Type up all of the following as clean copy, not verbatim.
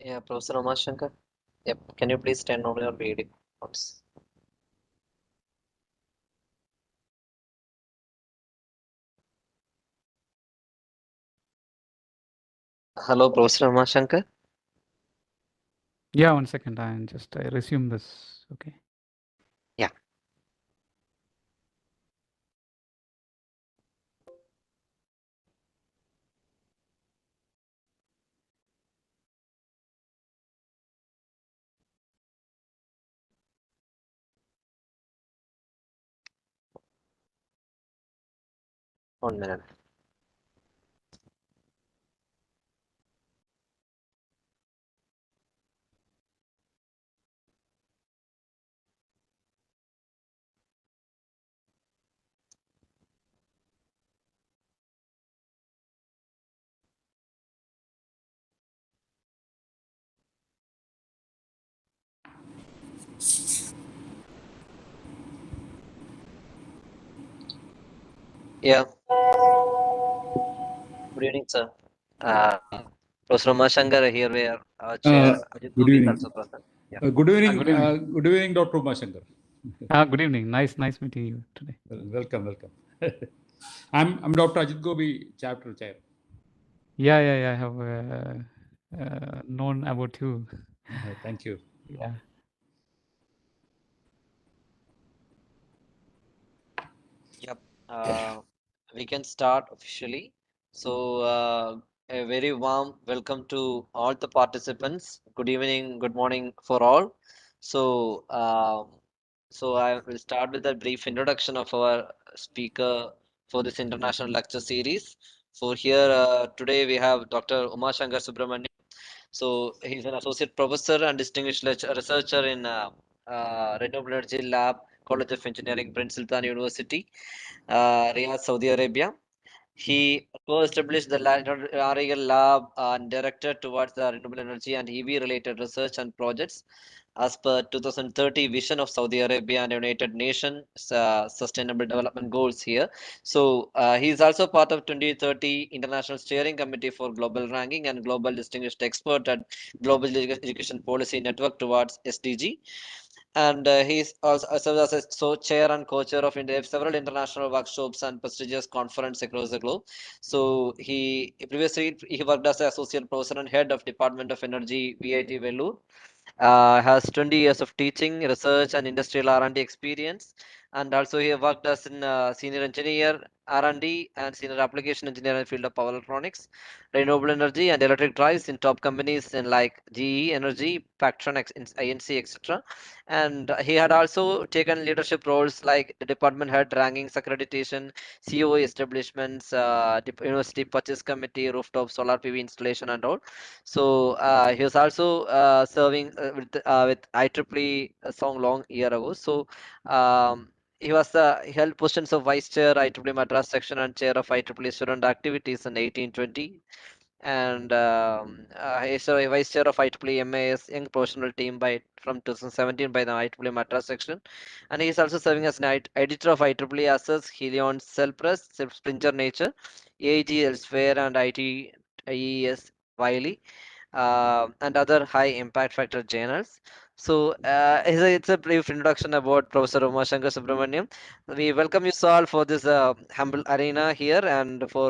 Yeah, Professor Umashankar. Yep. Can you please turn on your video once? Hello, Professor Umashankar. Yeah, 1 second. I resume this. Okay. Yeah. One minute. Yeah. Good evening, sir. Professor Umashankar here. We are our chair. Ajit Good Gopi is evening. also present. Yeah. Good evening. Good evening. Good evening, Dr. Umashankar. Good evening. Nice meeting you today. Welcome. I'm Dr. Ajit Gopi, chapter chair. Yeah. I have known about you. Thank you. Yeah. Yep. We can start officially. So, a very warm welcome to all the participants. Good evening, good morning for all. So, I will start with a brief introduction of our speaker for this international lecture series. For here, today we have Dr. Umashankar Subramaniam. So, he's an associate professor and distinguished researcher in Renewable Energy Lab, College of Engineering, Prince Sultan University, Riyadh, Saudi Arabia. He co-established the REL lab and director towards the renewable energy and EV related research and projects as per 2030 vision of Saudi Arabia and United Nations Sustainable Development Goals here. So he is also part of 2030 International Steering Committee for Global Ranking and Global Distinguished Expert at Global Education Policy Network towards SDG, and he's also serves as a chair and co-chair of several international workshops and prestigious conferences across the globe. So he previously he worked as an associate professor and head of Department of Energy, VIT Vellore. Has 20 years of teaching, research, and industrial R&D experience, and also he worked as a senior engineer R&D and senior application engineer in the field of power electronics, renewable energy, and electric drives in top companies in like GE Energy, Pactron, INC, etc. And he had also taken leadership roles like the department head, rankings, accreditation, COE establishments, university purchase committee, rooftop solar PV installation, and all. So he was also serving with IEEE a song long year ago. So he was he held positions of vice chair IEEE Madras section and chair of IEEE student activities in 1820, and he's a vice chair of IEEE MAS Young Professional Team by from 2017 by the IEEE Madras section, and he is also serving as an editor of IEEE Access, Helion Cell Press, Springer Nature, AEG Elsewhere, and IES Wiley, and other high impact factor journals. So it's a brief introduction about Professor Umashankar Subramaniam. We welcome you all for this humble arena here, and for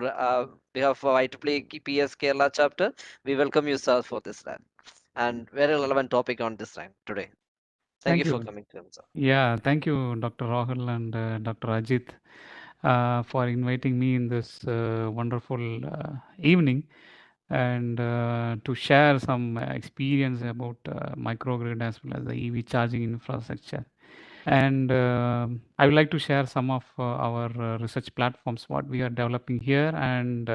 behalf of IEEE PES Kerala Chapter, we welcome you all for this land and very relevant topic on this time today. Thank you Thank for you. coming to us, sir. Yeah. Thank you, Dr. Rahul and Dr. Ajit, for inviting me in this wonderful evening and to share some experience about microgrid as well as the EV charging infrastructure. And I would like to share some of our research platforms, what we are developing here, and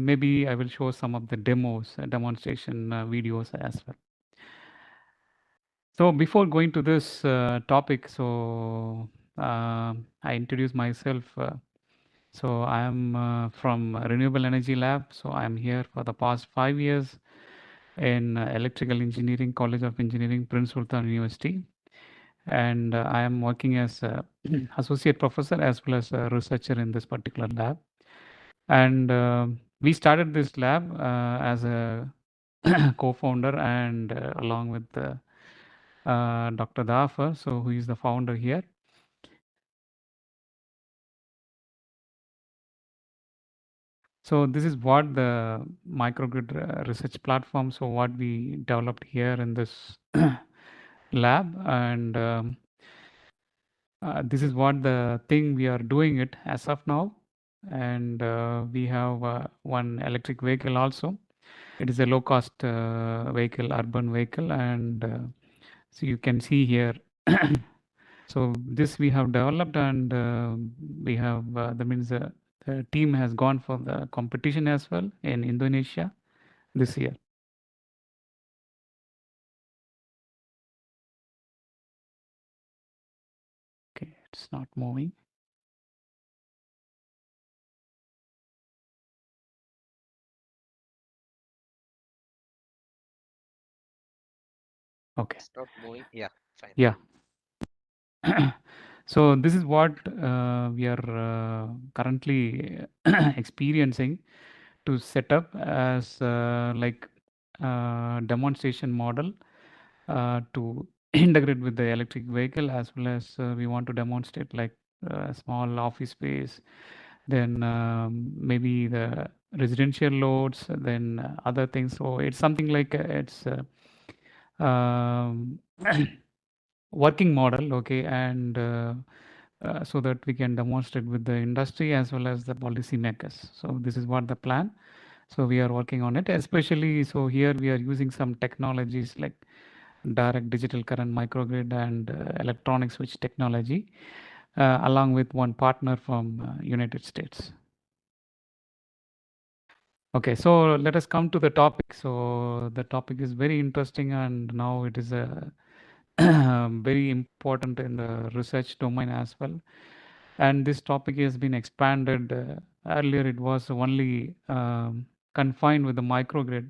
maybe I will show some of the demos, demonstration videos as well. So before going to this topic, so I introduce myself. So I am from Renewable Energy Lab. So I am here for the past 5 years in Electrical Engineering, College of Engineering, Prince Sultan University. And I am working as associate professor as well as a researcher in this particular lab. And we started this lab as a co-founder, and along with Dr. Dafar, so who is the founder here. So this is what the microgrid research platform, so what we developed here in this lab, and this is what the thing we are doing it as of now. And we have one electric vehicle also. It is a low cost vehicle, urban vehicle, and so you can see here. So this we have developed, and we have that means the team has gone for the competition as well in Indonesia this year. Okay, it's not moving. Okay. It's not moving. Yeah, fine. Yeah. So this is what we are currently experiencing to set up as like demonstration model to integrate with the electric vehicle, as well as we want to demonstrate like small office space, then maybe the residential loads, then other things. So it's something like it's working model, okay, and so that we can demonstrate with the industry as well as the policymakers. So this is what the plan. So we are working on it, especially so here we are using some technologies like direct digital current microgrid and electronic switch technology, along with one partner from United States. Okay, so let us come to the topic. So the topic is very interesting, and now it is a very important in the research domain as well. And this topic has been expanded. Earlier, it was only confined with the microgrid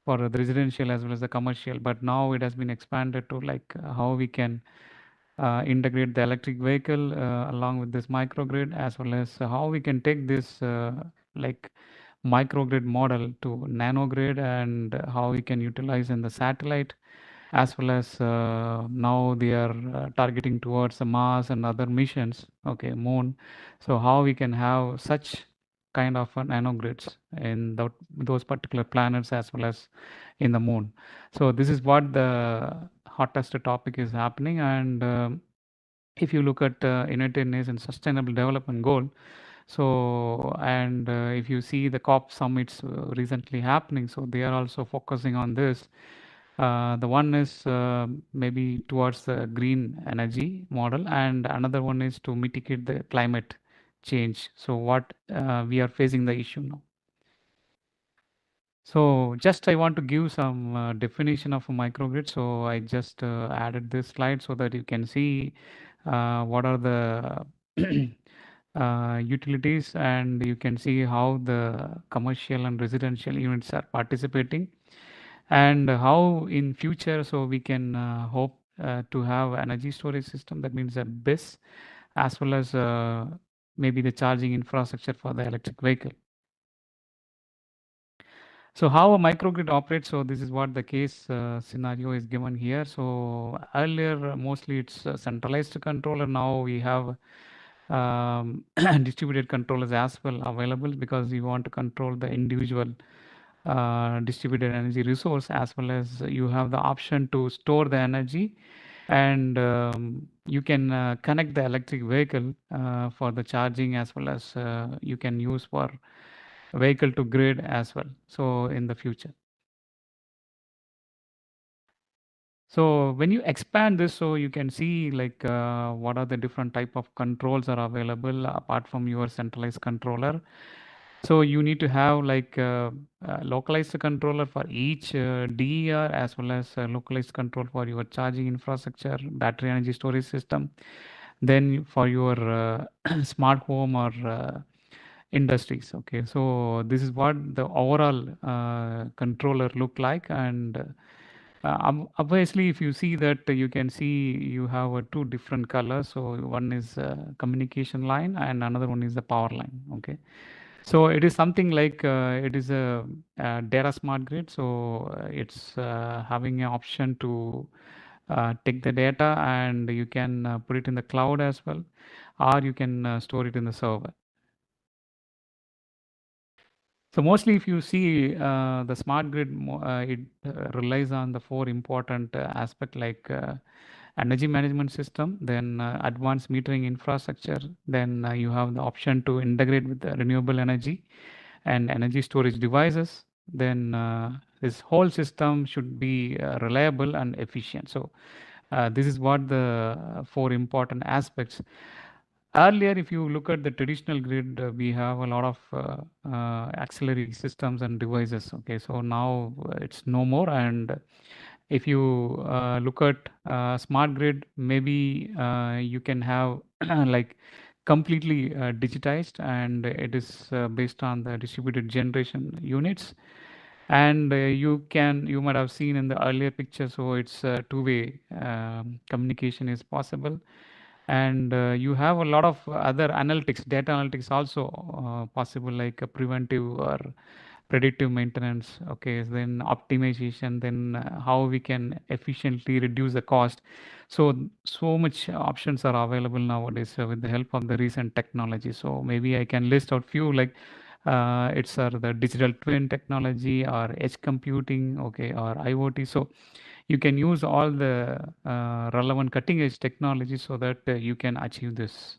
for the residential as well as the commercial, but now it has been expanded to like how we can integrate the electric vehicle along with this microgrid, as well as how we can take this like microgrid model to nanogrid, and how we can utilize in the satellite, as well as now they are targeting towards the Mars and other missions, okay, moon. So how we can have such kind of nanogrids in those particular planets as well as in the moon. So this is what the hottest topic is happening. And if you look at United Nations Sustainable Development Goal, so and if you see the COP summits recently happening, so they are also focusing on this. The one is maybe towards the green energy model, and another one is to mitigate the climate change. So what we are facing the issue now. So just I want to give some definition of a microgrid. So I just added this slide so that you can see what are the utilities, and you can see how the commercial and residential units are participating, and how in future so we can hope to have energy storage system, that means a BESS, as well as maybe the charging infrastructure for the electric vehicle. So how a microgrid operates, so this is what the case scenario is given here. So earlier mostly it's a centralized controller, now we have distributed controllers as well available, because we want to control the individual distributed energy resource, as well as you have the option to store the energy, and you can connect the electric vehicle for the charging, as well as you can use for vehicle to grid as well, so in the future. So when you expand this, so you can see like what are the different type of controls are available apart from your centralized controller. So you need to have like localized controller for each DER, as well as localized control for your charging infrastructure, battery energy storage system. Then for your smart home or industries. Okay, so this is what the overall controller look like. And obviously, if you see that, you can see you have two different colors. So one is communication line, and another one is the power line. Okay. So it is something like it is a data smart grid. So it's having an option to take the data and you can put it in the cloud as well, or you can store it in the server. So mostly, if you see the smart grid, it relies on the four important aspect like energy management system, then advanced metering infrastructure, then you have the option to integrate with the renewable energy and energy storage devices. Then this whole system should be reliable and efficient. So this is what the four important aspects. Earlier, if you look at the traditional grid, we have a lot of auxiliary systems and devices. Okay, so now it's no more. And if you look at smart grid, maybe you can have like completely digitized, and it is based on the distributed generation units. And you might have seen in the earlier picture, so it's two-way communication is possible. And you have a lot of other analytics, data analytics also possible, like preventive or predictive maintenance. Okay, then optimization, then how we can efficiently reduce the cost. So much options are available nowadays with the help of the recent technology. So maybe I can list out few, like it's the digital twin technology or edge computing, okay, or IoT. So you can use all the relevant cutting edge technology so that you can achieve this.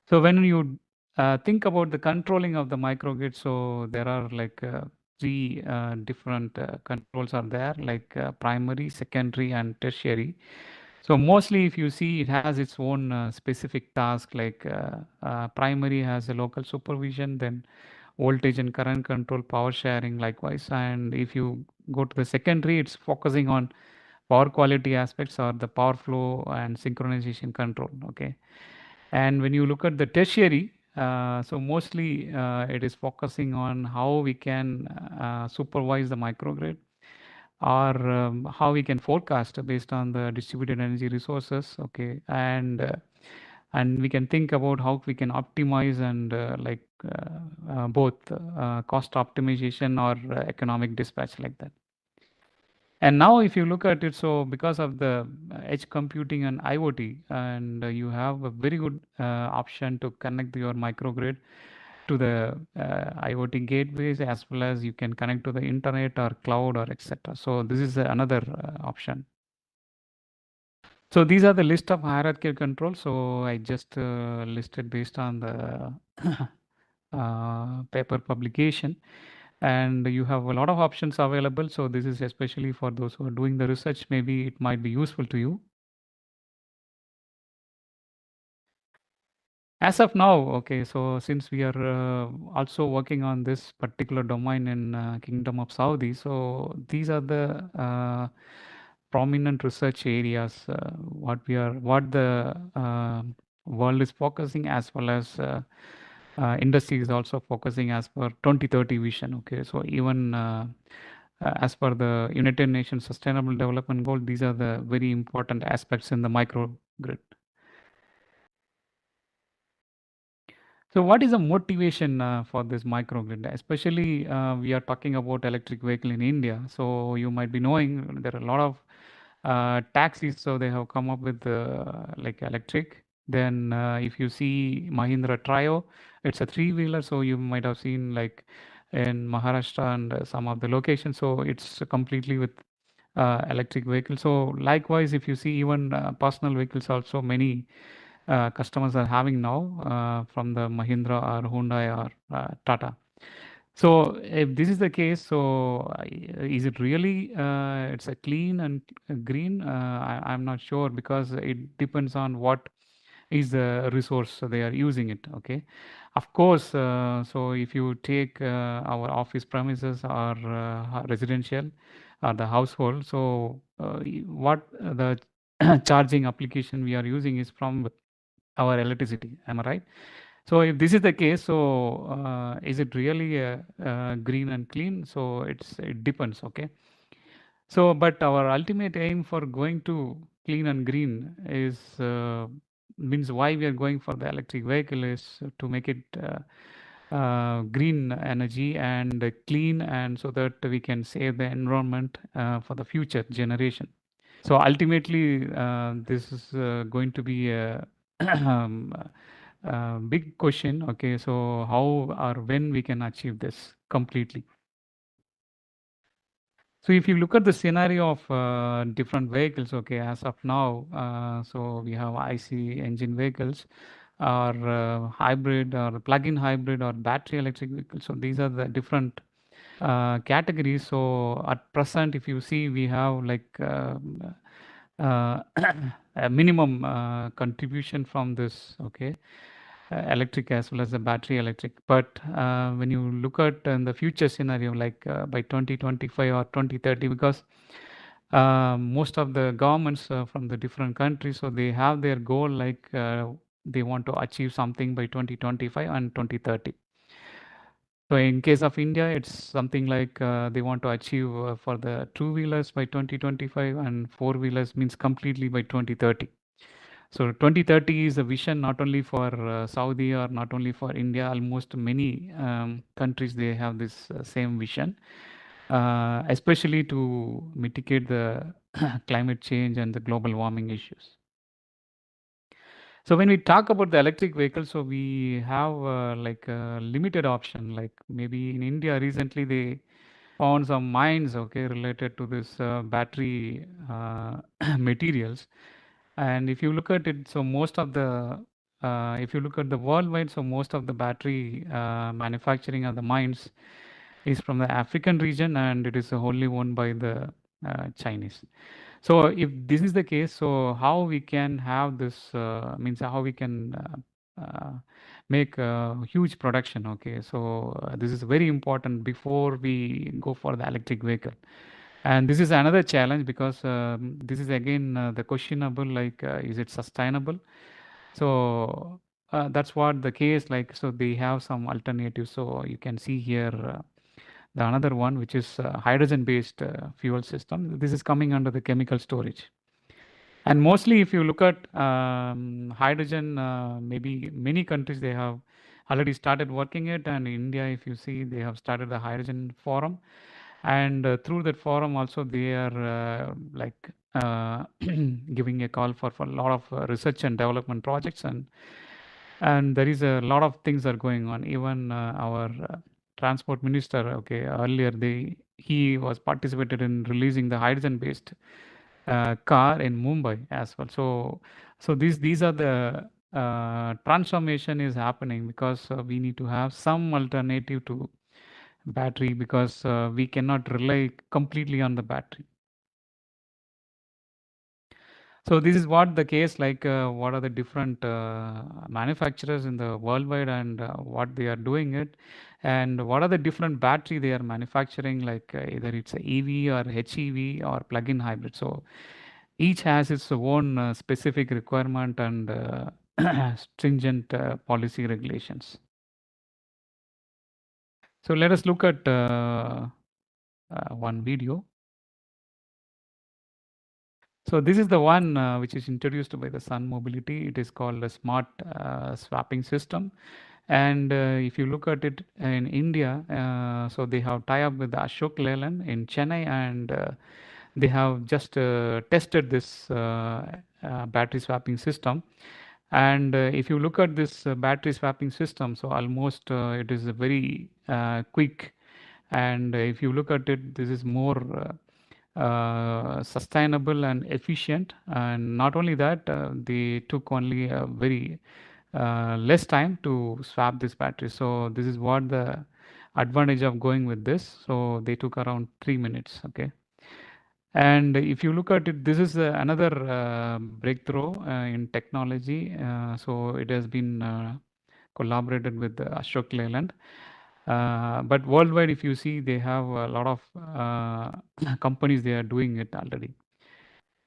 So when you think about the controlling of the microgrid, so there are like three different controls are there, like primary, secondary, and tertiary. So mostly, if you see, it has its own specific task. Like primary has a local supervision, then voltage and current control, power sharing, likewise. And if you go to the secondary, it's focusing on power quality aspects or the power flow and synchronization control. Okay. And when you look at the tertiary, so mostly it is focusing on how we can supervise the microgrid, or how we can forecast based on the distributed energy resources. Okay. And we can think about how we can optimize and both cost optimization or economic dispatch, like that. And now, if you look at it, so because of the edge computing and IoT, and you have a very good option to connect your microgrid to the IoT gateways, as well as you can connect to the internet or cloud or etc. So this is another option. So these are the list of hierarchical controls. So I just listed based on the paper publication, and you have a lot of options available. So this is especially for those who are doing the research. Maybe it might be useful to you. As of now, okay, so since we are also working on this particular domain in Kingdom of Saudi, so these are the prominent research areas what the world is focusing, as well as industry is also focusing as per 2030 vision. Okay, so even as per the United Nations Sustainable Development Goal, these are the very important aspects in the microgrid. So what is the motivation for this microgrid? Especially we are talking about electric vehicle in India. So you might be knowing there are a lot of taxis. So they have come up with like electric. Then if you see Mahindra Trio, it's a three-wheeler. So you might have seen like in Maharashtra and some of the locations. So it's completely with electric vehicles. So likewise, if you see even personal vehicles also, many customers are having now from the Mahindra or Hyundai or Tata. So if this is the case, so is it really it's a clean and green? I'm not sure, because it depends on what is the resource they are using it. Okay, of course. So if you take our office premises or residential or the household, so what the charging application we are using is from our electricity. Am I right? So if this is the case, so is it really green and clean? So it depends. Okay. So, but our ultimate aim for going to clean and green is means why we are going for the electric vehicle is to make it green energy and clean, and so that we can save the environment for the future generation. So ultimately, this is going to be a big question. Okay, so how or when we can achieve this completely? So if you look at the scenario of different vehicles, okay, as of now, so we have IC engine vehicles, or hybrid, or plug-in hybrid, or battery electric vehicles. So these are the different categories. So at present, if you see, we have like uh, a minimum contribution from this, okay, electric as well as the battery electric. But when you look at in the future scenario, like by 2025 or 2030, because most of the governments from the different countries, so they have their goal, like they want to achieve something by 2025 and 2030. So in case of India, it's something like they want to achieve for the two-wheelers by 2025, and four-wheelers means completely by 2030. So 2030 is a vision not only for Saudi or not only for India. Almost many countries, they have this same vision, especially to mitigate the climate change and the global warming issues. So when we talk about the electric vehicles, so we have like a limited option. Like maybe in India recently they found some mines, okay, related to this battery materials. And if you look at it, so most of the if you look at the worldwide, so most of the battery manufacturing of the mines is from the African region, and it is wholly owned by the Chinese. So if this is the case, so how we can have this means how we can make a huge production. Okay, so this is very important before we go for the electric vehicle. And this is another challenge, because this is again the questionable, like is it sustainable? So that's what the case, like, so they have some alternatives. So you can see here the another one, which is hydrogen based fuel system. This is coming under the chemical storage. And mostly, if you look at hydrogen, maybe many countries they have already started working it, and in India, if you see, they have started the hydrogen forum, and through that forum also they are like giving a call for a lot of research and development projects, and there is a lot of things are going on. Even our transport minister, okay, earlier he was participated in releasing the hydrogen based car in Mumbai as well. So these are the transformation is happening, because we need to have some alternative to battery, because we cannot rely completely on the battery. So this is what the case, like what are the different manufacturers in the worldwide, and what they are doing it, and what are the different battery they are manufacturing, like either it's a EV or HEV or plug-in hybrid. So each has its own specific requirement and stringent policy regulations. So let us look at one video. So this is the one which is introduced by the Sun Mobility. It is called a smart swapping system. And if you look at it in India, so they have tie up with Ashok Leyland in Chennai, and they have just tested this battery swapping system. And if you look at this battery swapping system, so almost it is a very quick. And if you look at it, this is more sustainable and efficient. And not only that, they took only a very less time to swap this battery. So this is what the advantage of going with this. So they took around 3 minutes. Okay. And if you look at it, this is another breakthrough in technology. So it has been collaborated with Ashok Leyland. But worldwide, if you see, they have a lot of companies, they are doing it already.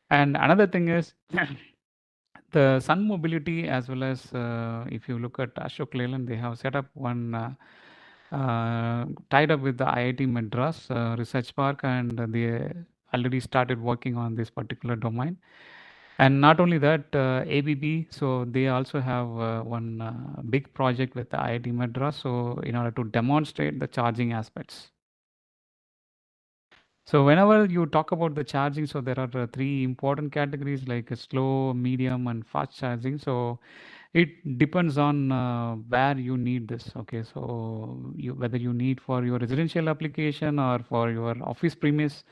And another thing is the Sun Mobility, as well as if you look at Ashok Leyland, they have set up one tied up with the IIT Madras Research Park, and they already started working on this particular domain. And not only that, ABB, so they also have one big project with the IIT Madras, so in order to demonstrate the charging aspects. So whenever you talk about the charging, so there are three important categories like slow, medium, and fast charging. So it depends on where you need this. Okay, so whether you need for your residential application or for your office premise,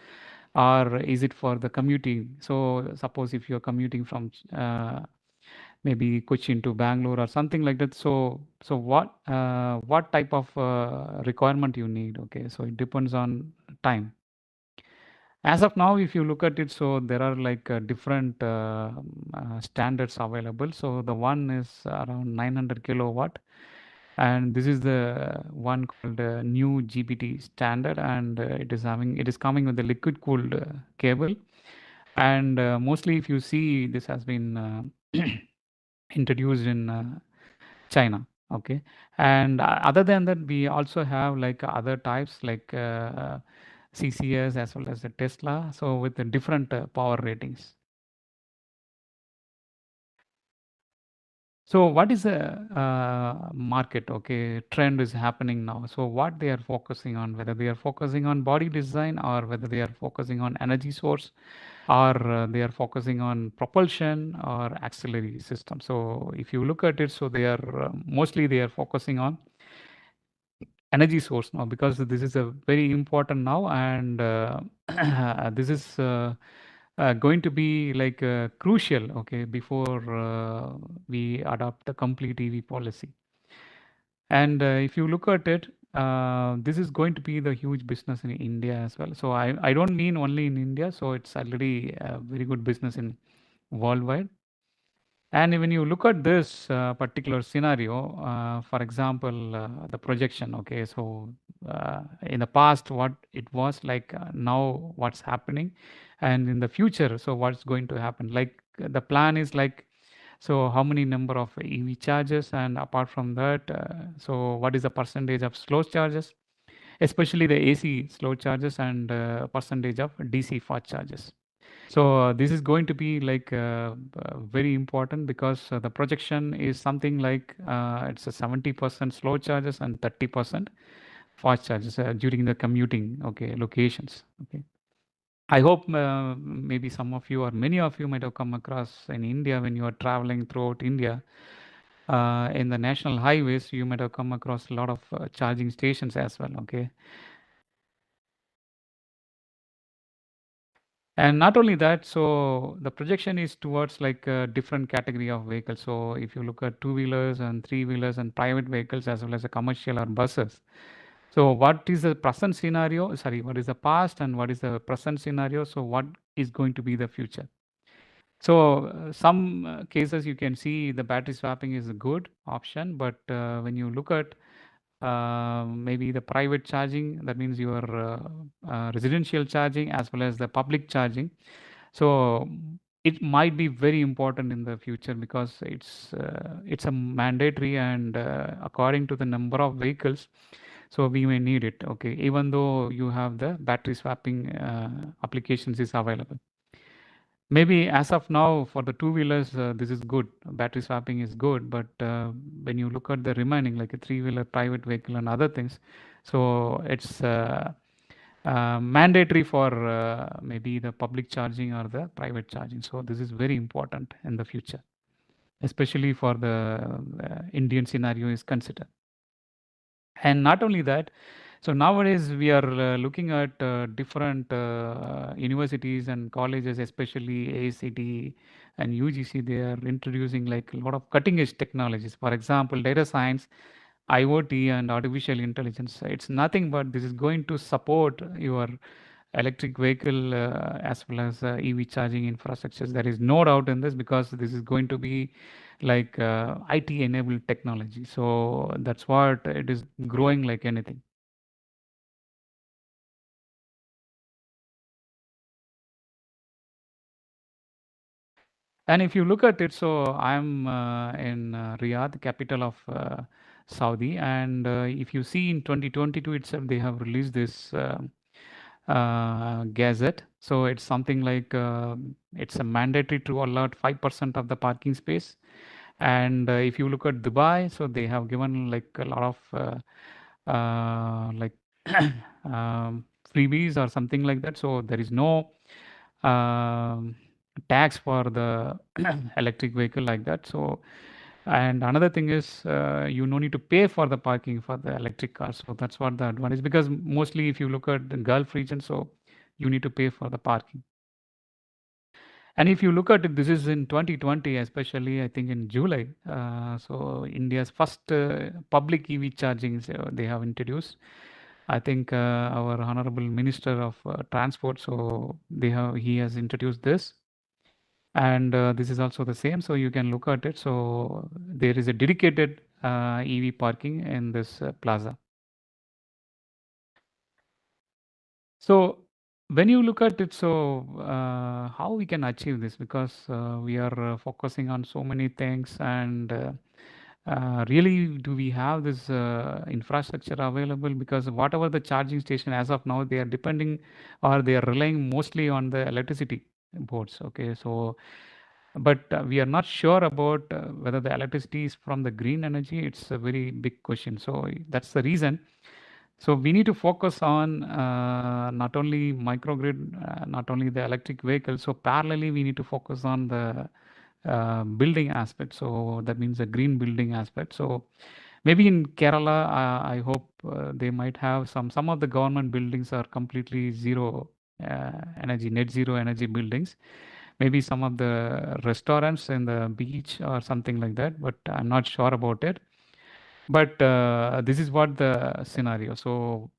or is it for the commuting? So suppose if you're commuting from maybe Cochin to Bangalore or something like that. So what type of requirement you need? Okay, so it depends on time. As of now, if you look at it, so there are like different standards available. So the one is around 900 kilowatt, and this is the one called new GPT standard, and it is coming with the liquid cooled cable, and mostly if you see this has been introduced in China. Okay, and other than that, we also have like other types like CCS as well as the Tesla. So with the different power ratings. So what is the market? Okay, trend is happening now. So what they are focusing on, whether they are focusing on body design or whether they are focusing on energy source or they are focusing on propulsion or auxiliary system. So if you look at it, so they are mostly they are focusing on energy source now because this is a very important now and this is going to be like crucial, okay, before we adopt the complete EV policy. And if you look at it, this is going to be the huge business in India as well. So I don't mean only in India. So it's already a very good business in worldwide. And when you look at this particular scenario, for example, the projection, okay, so in the past, what it was like, now what's happening, and in the future, so what's going to happen? Like the plan is like, so how many number of EV charges, and apart from that, so what is the percentage of slow charges, especially the AC slow charges, and percentage of DC fast charges. So this is going to be like very important because the projection is something like it's a 70% slow charges and 30% fast charges during the commuting, okay, locations. Okay. I hope maybe some of you or many of you might have come across in India when you are traveling throughout India. In the national highways, you might have come across a lot of charging stations as well. Okay. And not only that, so the projection is towards like a different category of vehicles. So if you look at two-wheelers and three-wheelers and private vehicles as well as a commercial or buses. So what is the present scenario? Sorry, what is the past and what is the present scenario? So what is going to be the future? So some cases you can see the battery swapping is a good option, but when you look at maybe the private charging, that means your residential charging as well as the public charging. So it might be very important in the future because it's a mandatory and according to the number of vehicles, so we may need it. Okay, even though you have the battery swapping applications is available. Maybe as of now, for the two-wheelers, this is good. Battery swapping is good, but when you look at the remaining, like a three-wheeler, private vehicle, and other things, so it's mandatory for maybe the public charging or the private charging. So this is very important in the future, especially for the Indian scenario is considered. And not only that, so nowadays we are looking at different universities and colleges, especially ACT and UGC. They are introducing like a lot of cutting edge technologies. For example, data science, IoT, and artificial intelligence. It's nothing but this is going to support your electric vehicle as well as EV charging infrastructures. There is no doubt in this because this is going to be like IT enabled technology. So that's what it is growing like anything. And if you look at it, so I'm in Riyadh, capital of Saudi, and if you see in 2022 itself, they have released this gazette. So it's something like it's a mandatory to allot 5% of the parking space. And if you look at Dubai, so they have given like a lot of like freebies or something like that. So there is no um, tax for the electric vehicle like that. So, and another thing is you no need to pay for the parking for the electric cars. So that's what the advantage, because mostly if you look at the Gulf region, so you need to pay for the parking. And if you look at it, this is in 2020, especially I think in July. So India's first public EV charging they have introduced. I think our honorable minister of transport, so he has introduced this, and this is also the same. So you can look at it. So there is a dedicated EV parking in this plaza. So when you look at it, so how we can achieve this? Because we are focusing on so many things, and really, do we have this infrastructure available? Because whatever the charging station as of now, they are depending or they are relying mostly on the electricity boards. Okay, so but we are not sure about whether the electricity is from the green energy. It's a very big question. So that's the reason. So we need to focus on not only microgrid, not only the electric vehicles. So parallelly, we need to focus on the building aspect. So that means the green building aspect. So maybe in Kerala, I hope they might have some of the government buildings are completely zero energy, net zero energy buildings. Maybe some of the restaurants in the beach or something like that, but I'm not sure about it. But this is what the scenario. So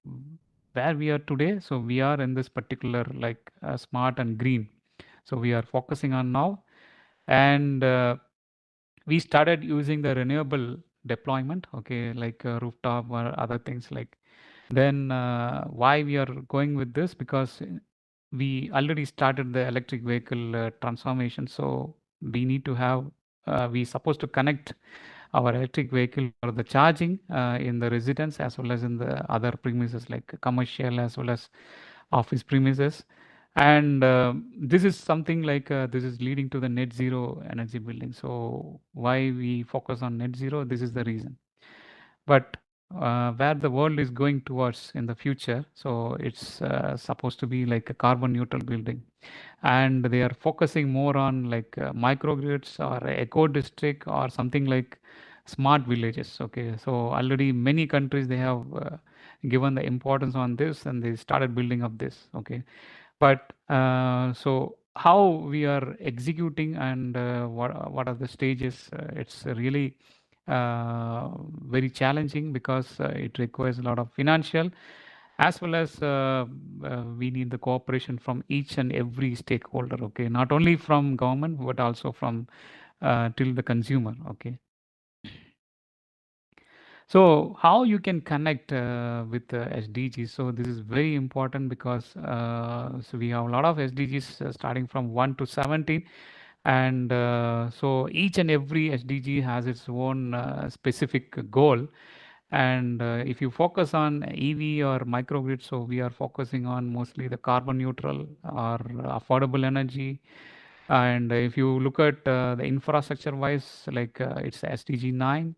where we are today, so we are in this particular like smart and green. So we are focusing on now, and we started using the renewable deployment. Okay, like rooftop or other things like. Then why we are going with this? Because we already started the electric vehicle transformation. So we need to have we supposed to connect our electric vehicle for the charging in the residence as well as in the other premises like commercial as well as office premises. And this is something like this is leading to the net zero energy building. So why we focus on net zero? This is the reason. But where the world is going towards in the future, so it's supposed to be like a carbon neutral building, and they are focusing more on like microgrids or eco district or something like smart villages. Okay, so already many countries they have given the importance on this and they started building up this. Okay, but so how we are executing and what are the stages? It's really very challenging because it requires a lot of financial as well as we need the cooperation from each and every stakeholder. Okay, not only from government but also from till the consumer. Okay, so how you can connect with the SDGs? So this is very important because so we have a lot of SDGs starting from 1 to 17, and so each and every SDG has its own specific goal. And if you focus on EV or microgrid, so we are focusing on mostly the carbon neutral or affordable energy. And if you look at the infrastructure wise, like it's SDG 9,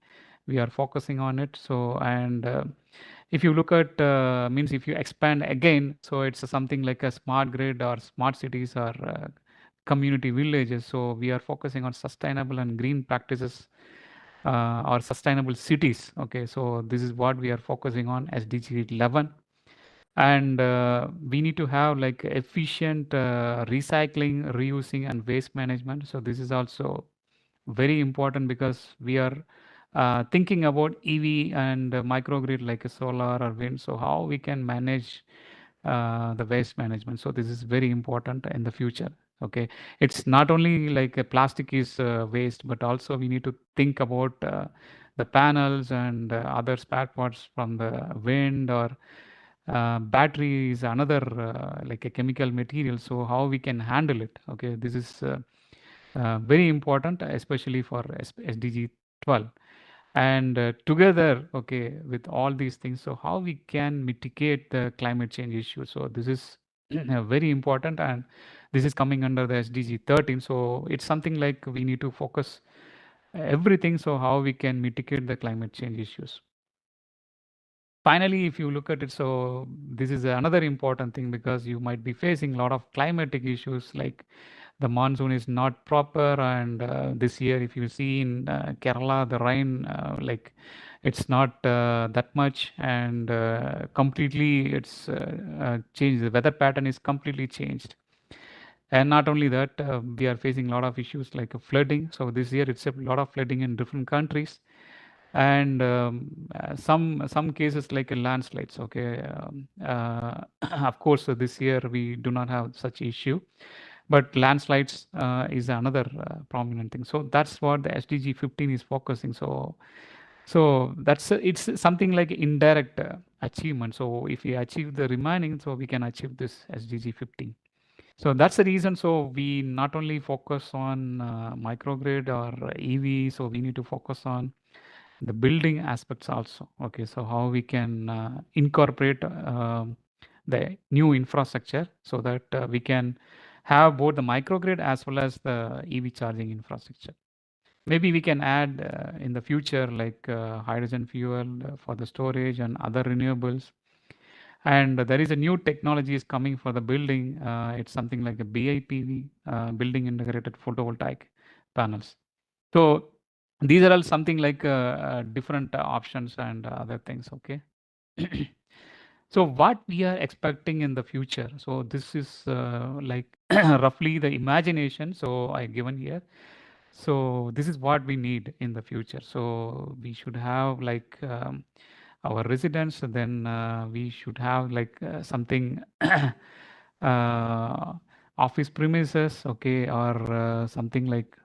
we are focusing on it. So, and if you look at, means if you expand again, so it's something like a smart grid or smart cities or community villages. So we are focusing on sustainable and green practices or sustainable cities. Okay, so this is what we are focusing on SDG 11. And we need to have like efficient recycling, reusing, and waste management. So this is also very important because we are thinking about EV and microgrid like a solar or wind. So how we can manage the waste management. So this is very important in the future. Okay, it's not only like a plastic is waste, but also we need to think about the panels and other spare parts from the wind or battery is another like a chemical material. So how we can handle it? Okay, this is very important, especially for SDG 12. And together, okay, with all these things, so how we can mitigate the climate change issue. So this is very important, and this is coming under the SDG 13. So it's something like we need to focus everything. So how we can mitigate the climate change issues. Finally, if you look at it, so this is another important thing, because you might be facing a lot of climatic issues, like the monsoon is not proper, and this year, if you see in Kerala, the rain, like it's not that much, and completely it's changed. The weather pattern is completely changed. And not only that, we are facing a lot of issues like flooding. So this year it's a lot of flooding in different countries, and some cases like landslides. Okay, of course, this year we do not have such issue, but landslides is another prominent thing. So that's what the SDG 15 is focusing. So that's it's something like indirect achievement. So if we achieve the remaining, so we can achieve this SDG 15. So that's the reason. So we not only focus on microgrid or EV, so we need to focus on the building aspects also. Okay, so how we can incorporate the new infrastructure, so that we can have both the microgrid as well as the EV charging infrastructure. Maybe we can add in the future like hydrogen fuel for the storage and other renewables. And there is a new technology is coming for the building. It's something like a BIPV, building integrated photovoltaic panels. So these are all something like different options and other things. Okay. So what we are expecting in the future. So this is like roughly the imagination. So I given here. So this is what we need in the future. So we should have like our residence. Then we should have like something uh, office premises, okay, or something like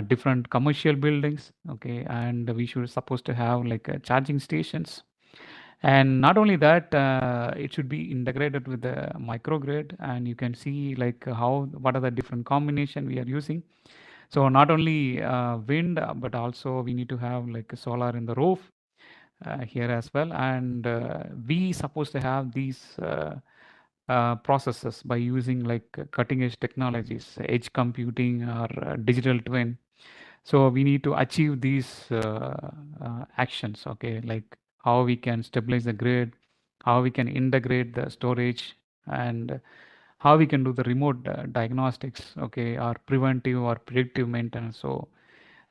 different commercial buildings, okay, and we should supposed to have like charging stations. And not only that, it should be integrated with the microgrid, and you can see like how what are the different combination we are using. So not only wind, but also we need to have like a solar in the roof here as well. And we supposed to have these processes by using like cutting edge technologies, edge computing or digital twin. So we need to achieve these actions, okay, like how we can stabilize the grid, how we can integrate the storage, and how we can do the remote diagnostics, okay, or preventive or predictive maintenance. So,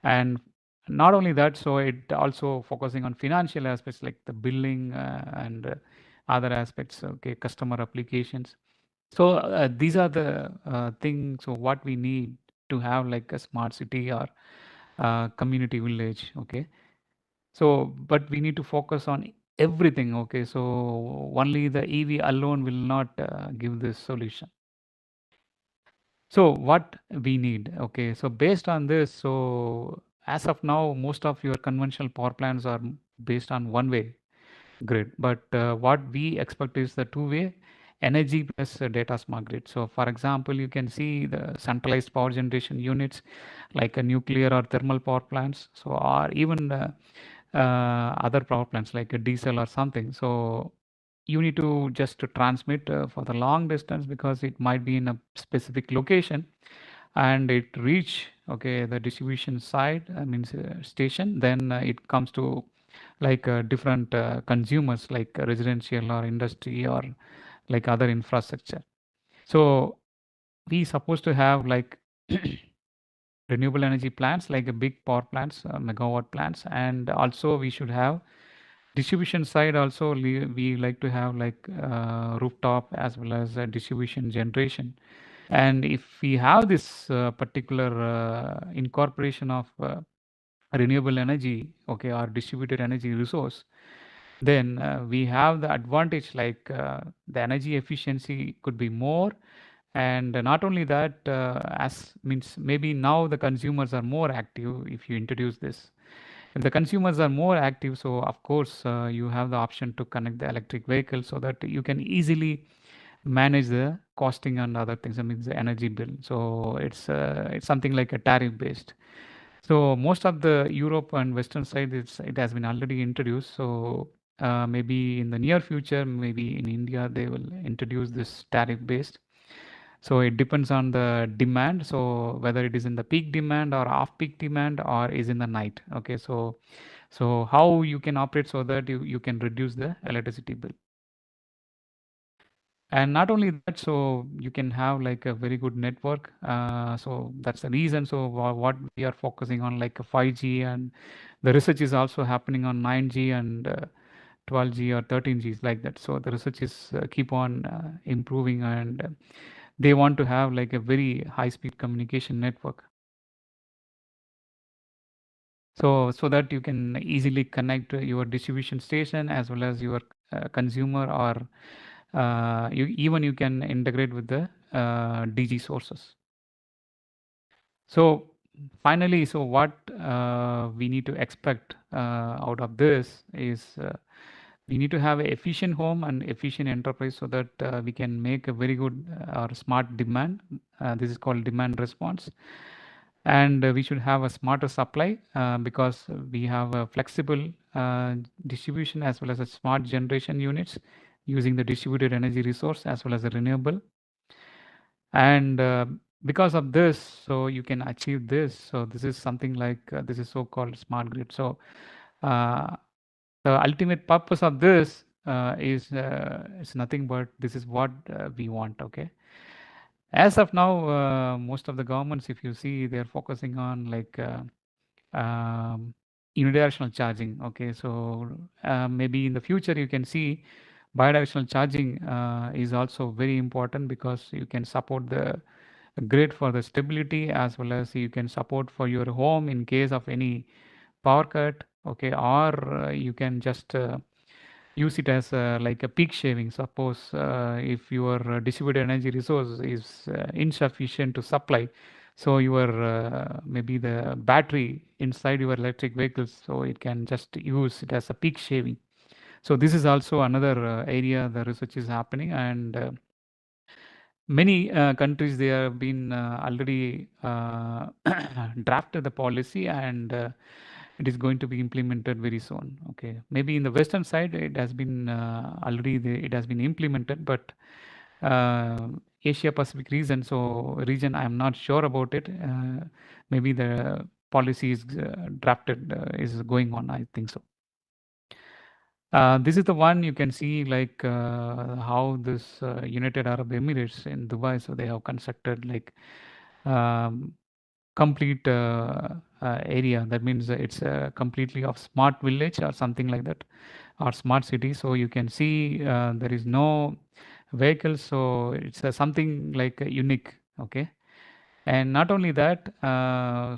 and not only that, so it also focusing on financial aspects like the billing and other aspects, okay, customer applications. So these are the things. So what we need to have like a smart city or community village, okay. So but we need to focus on everything, okay. So only the EV alone will not give this solution. So what we need, okay, so based on this, so as of now most of your conventional power plants are based on one way grid, but what we expect is the two-way energy plus data smart grid. So for example, you can see the centralized power generation units like a nuclear or thermal power plants, so or even other power plants like a diesel or something. So you need to just to transmit for the long distance, because it might be in a specific location and it reach, okay, the distribution side, I mean station. Then it comes to like different consumers like residential or industry or like other infrastructure. So we supposed to have like renewable energy plants like a big power plants, megawatt plants, and also we should have distribution side also. We like to have like rooftop as well as distribution generation. And if we have this particular incorporation of renewable energy, okay, or distributed energy resource, then we have the advantage like the energy efficiency could be more. And not only that, as means maybe now the consumers are more active. If you introduce this, if the consumers are more active, so of course you have the option to connect the electric vehicle, so that you can easily manage the costing and other things, I mean the energy bill. So it's something like a tariff based. So most of the Europe and Western side, it has been already introduced. So maybe in the near future, maybe in India, they will introduce this tariff based. So it depends on the demand. So whether it is in the peak demand or off peak demand or is in the night. Okay. So how you can operate so that you can reduce the electricity bill. And not only that, so you can have like a very good network. So that's the reason. So what we are focusing on like a 5G, and the research is also happening on 9G and 12G or 13Gs like that. So the research is keep on improving, and they want to have like a very high speed communication network. So that you can easily connect your distribution station as well as your consumer, or you can integrate with the DG sources. So finally, so what we need to expect out of this is we need to have an efficient home and efficient enterprise so that we can make a very good or smart demand. This is called demand response. And we should have a smarter supply because we have a flexible distribution as well as a smart generation units using the distributed energy resource as well as the renewable. And because of this, so you can achieve this. So this is something like this is so called smart grid. So uh, the ultimate purpose of this is nothing but this is what we want. Okay. As of now, most of the governments, if you see, they're focusing on like um, unidirectional charging. Okay, so maybe in the future you can see bidirectional charging is also very important because you can support the grid for the stability as well as you can support for your home in case of any power cut. Okay, or you can just use it as like a peak shaving. Suppose if your distributed energy resource is insufficient to supply, so your maybe the battery inside your electric vehicles, so it can just use it as a peak shaving. So this is also another area the research is happening, and many countries they have been already drafted the policy, and it is going to be implemented very soon. Okay, maybe in the western side it has been already it has been implemented, but uh, Asia Pacific region I am not sure about it. Maybe the policy is drafted is going on, I think so. This is the one you can see like how this United Arab Emirates in Dubai, so they have constructed like um, complete area. That means it's completely of smart village or something like that, or smart city. So you can see there is no vehicles, so it's something like unique. Okay. And not only that,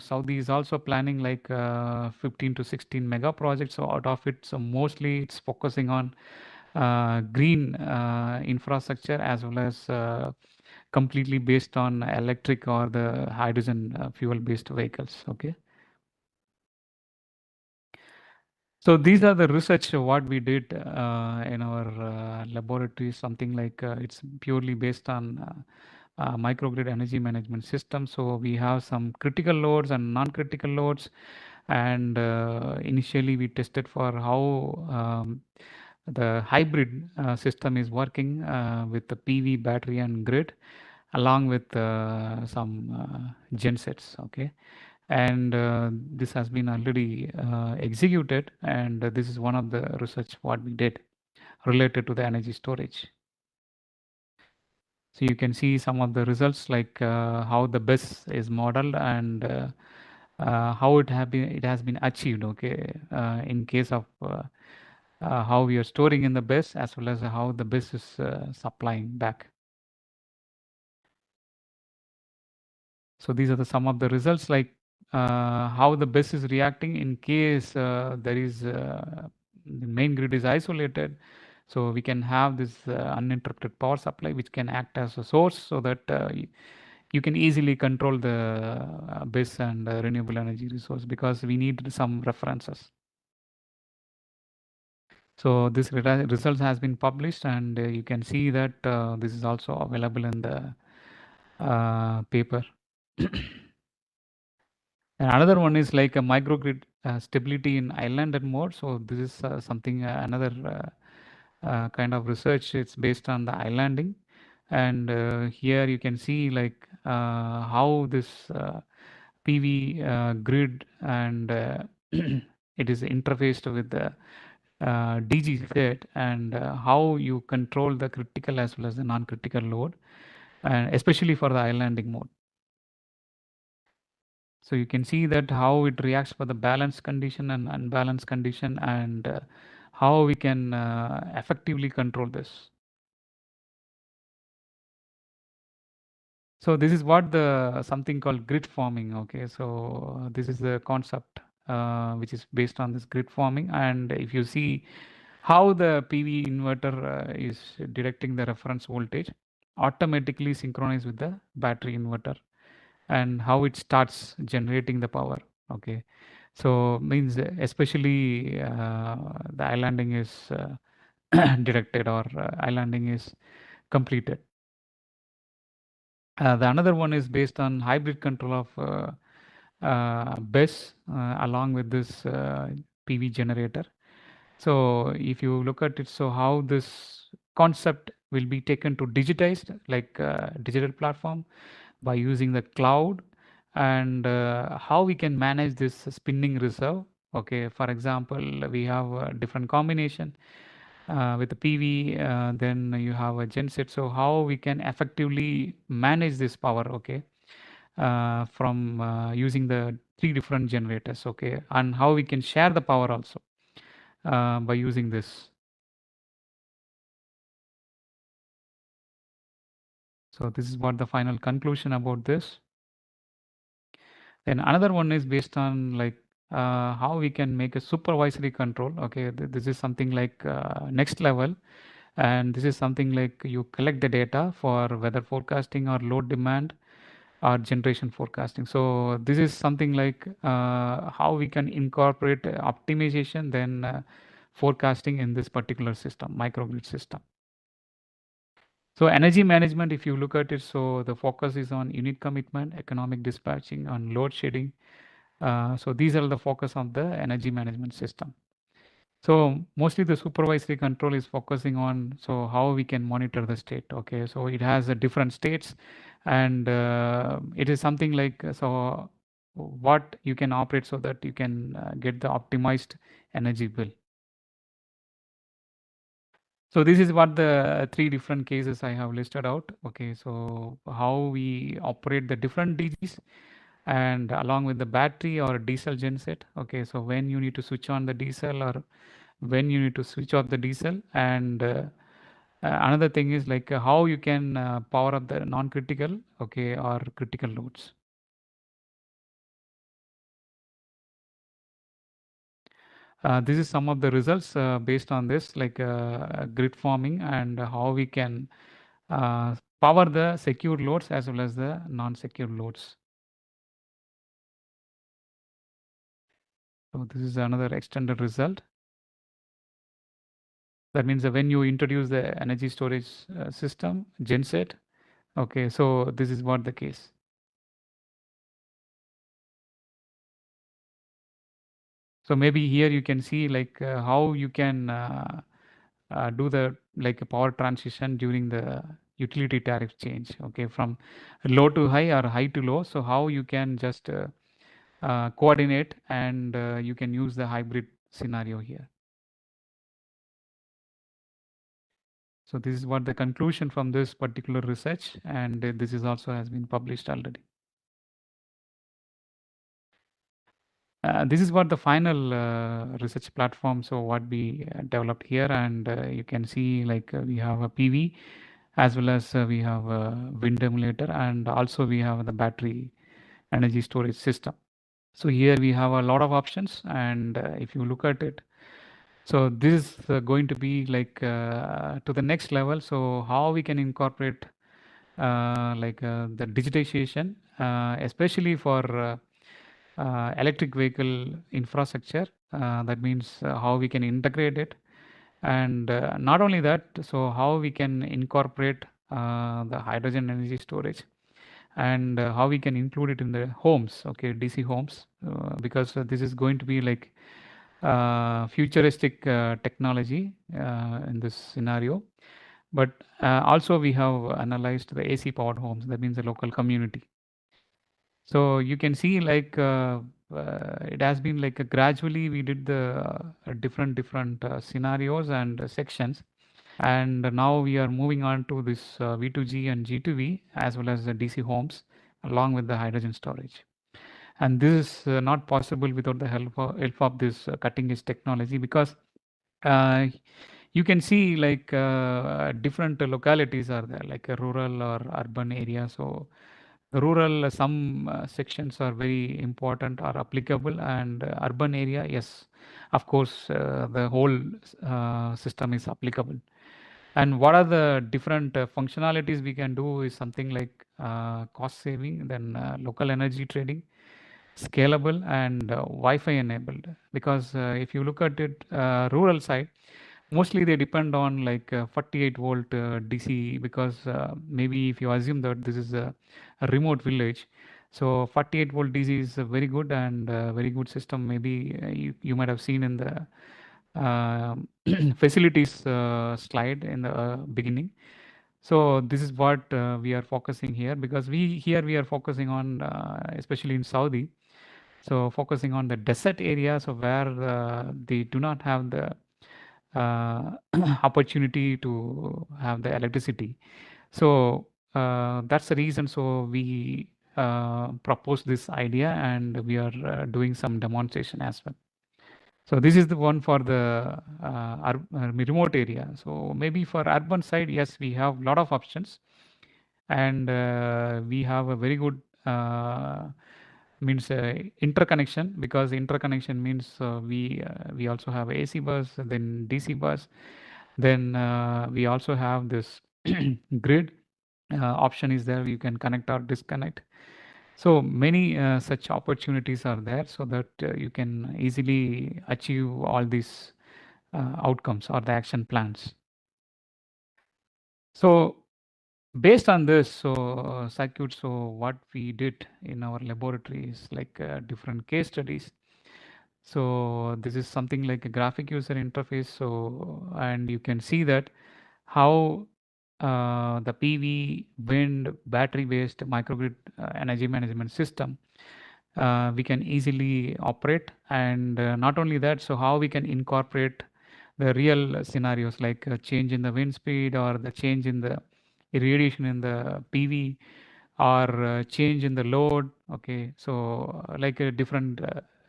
Saudi is also planning like 15 to 16 mega projects. So out of it, so mostly it's focusing on green infrastructure as well as completely based on electric or the hydrogen fuel based vehicles. Okay. So these are the research what we did in our laboratory. Something like it's purely based on microgrid energy management system. So we have some critical loads and non-critical loads, and initially we tested for how the hybrid system is working with the PV battery and grid, along with some gensets. Okay. And this has been already executed, and this is one of the research what we did related to the energy storage. So you can see some of the results like how the BESS is modeled, and how it has been achieved. Okay, in case of how we are storing in the BESS as well as how the BESS is supplying back. So these are some of the results like how the BESS is reacting in case there is the main grid is isolated. So we can have this uninterrupted power supply which can act as a source so that you can easily control the BESS and renewable energy resource because we need some references. So this results has been published, and you can see that this is also available in the paper. And another one is like a microgrid stability in islanded mode. So this is something another kind of research. It's based on the islanding, and here you can see like how this PV grid and it is interfaced with the DG set, and how you control the critical as well as the non-critical load, and especially for the islanding mode. So you can see that how it reacts for the balanced condition and unbalanced condition, and how we can effectively control this. So this is what the something called grid forming. Okay, so this is the concept which is based on this grid forming, and if you see how the PV inverter is detecting the reference voltage, automatically synchronized with the battery inverter, and how it starts generating the power. Okay, so means especially the islanding is detected, or islanding is completed. The another one is based on hybrid control of BES along with this PV generator. So if you look at it, so how this concept will be taken to digitized, like digital platform, by using the cloud, and how we can manage this spinning reserve. Okay, for example, we have a different combination with the PV, then you have a genset. So how we can effectively manage this power, okay, from using the 3 different generators, okay, and how we can share the power also by using this. So this is what the final conclusion about this. Then another one is based on like how we can make a supervisory control. Okay, this is something like next level, and this is something like you collect the data for weather forecasting or load demand or generation forecasting. So this is something like how we can incorporate optimization, then forecasting in this particular system, microgrid system. So energy management, if you look at it, so the focus is on unit commitment, economic dispatching, on load shedding. So these are the focus of the energy management system. So mostly the supervisory control is focusing on so how we can monitor the state. Okay, so it has a different states, and it is something like so what you can operate so that you can get the optimized energy bill. So this is what the 3 different cases I have listed out. Okay, so how we operate the different DGs, and along with the battery or diesel genset. Okay, so when you need to switch on the diesel, or when you need to switch off the diesel, and another thing is like how you can power up the non-critical, okay, or critical loads. This is some of the results based on this, like grid forming, and how we can power the secure loads as well as the non-secure loads. So this is another extended result. That means that when you introduce the energy storage system, genset, okay, so this is what the case. So maybe here you can see like how you can do the like a power transition during the utility tariff change, okay, from low to high or high to low. So how you can just coordinate, and you can use the hybrid scenario here. So this is what the conclusion from this particular research, and this is also has been published already. This is what the final research platform, so what we developed here, and you can see like we have a PV, as well as we have a wind emulator, and also we have the battery energy storage system. So here we have a lot of options, and if you look at it, so this is going to be like to the next level. So how we can incorporate like the digitization, especially for electric vehicle infrastructure. That means how we can integrate it, and not only that, so how we can incorporate the hydrogen energy storage, and how we can include it in the homes, okay, DC homes, because this is going to be like futuristic technology in this scenario. But also we have analyzed the AC powered homes, that means the local community. So you can see like it has been like gradually we did the different scenarios and sections, and now we are moving on to this V2G and G2V as well as the DC homes along with the hydrogen storage. And this is not possible without the help of this cutting edge technology, because uh, you can see like different localities are there, like a rural or urban area. So the rural some sections are very important or applicable, and urban area, yes, of course, the whole system is applicable. And what are the different functionalities we can do is something like cost saving, then local energy trading, scalable, and Wi-Fi enabled. Because if you look at it, rural side, mostly they depend on like 48 volt DC, because maybe if you assume that this is a remote village, so 48 volt DC is a very good and very good system. Maybe you might have seen in the facilities slide in the beginning. So this is what we are focusing here, because we are focusing on especially in Saudi, so focusing on the desert areas, so where they do not have the opportunity to have the electricity. So that's the reason. So we propose this idea, and we are doing some demonstration as well. So this is the one for the remote area. So maybe for urban side, yes, we have a lot of options, and we have a very good means interconnection, because interconnection means we also have AC bus, then DC bus, then we also have this grid option is there. You can connect or disconnect. So many such opportunities are there, so that you can easily achieve all these outcomes or the action plans. So based on this, so circuit, so what we did in our laboratory is like different case studies. So this is something like a graphic user interface. So, and you can see that how the PV, wind, battery-based microgrid energy management system we can easily operate. And not only that, so how we can incorporate the real scenarios, like a change in the wind speed, or the change in the irradiation in the PV, or change in the load. Okay, so like a different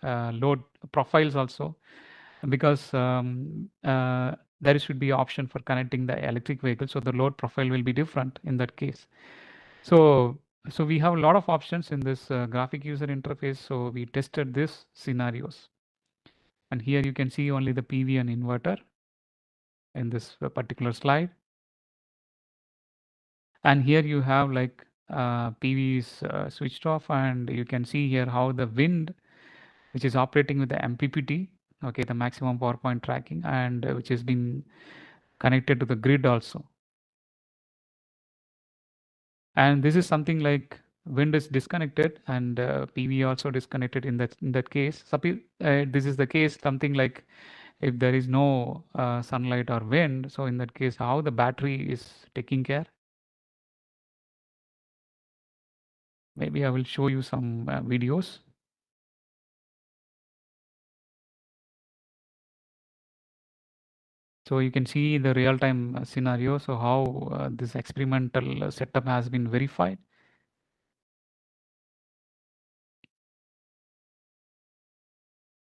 load profiles also, because there should be option for connecting the electric vehicle, so the load profile will be different in that case. So so we have a lot of options in this graphic user interface. So we tested this scenarios, and here you can see only the PV and inverter in this particular slide. And here you have like PV is switched off, and you can see here how the wind, which is operating with the MPPT, okay, the maximum power point tracking, and which has been connected to the grid also. And this is something like wind is disconnected, and PV also disconnected in that case. Suppose this is the case, something like if there is no sunlight or wind, so in that case, how the battery is taking care. Maybe I will show you some videos. So you can see the real-time scenario. So how this experimental setup has been verified.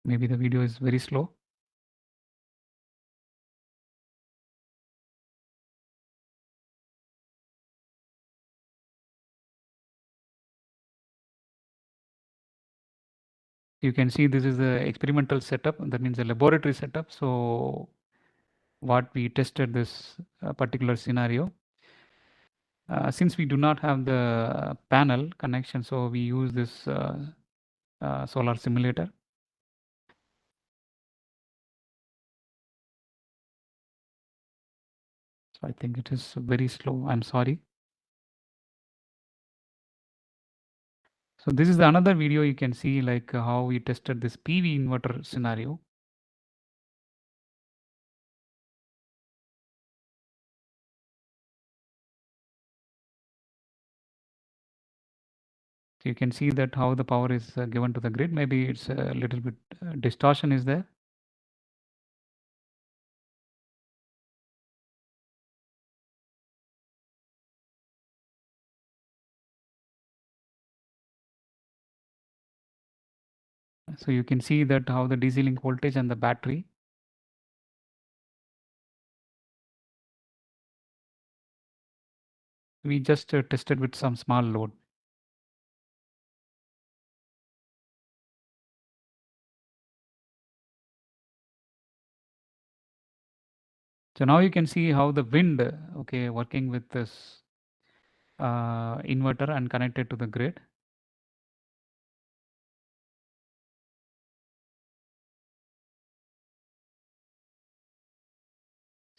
Maybe the video is very slow. You can see this is the experimental setup. That means the laboratory setup. So what we tested this particular scenario. Since we do not have the panel connection, so we use this solar simulator. So I think it is very slow. I'm sorry. So this is another video you can see like how we tested this PV inverter scenario. So you can see that how the power is given to the grid. Maybe it's a little bit distortion is there. So you can see that how the DC link voltage and the battery. We just tested with some small load. So now you can see how the wind, okay, working with this inverter and connected to the grid.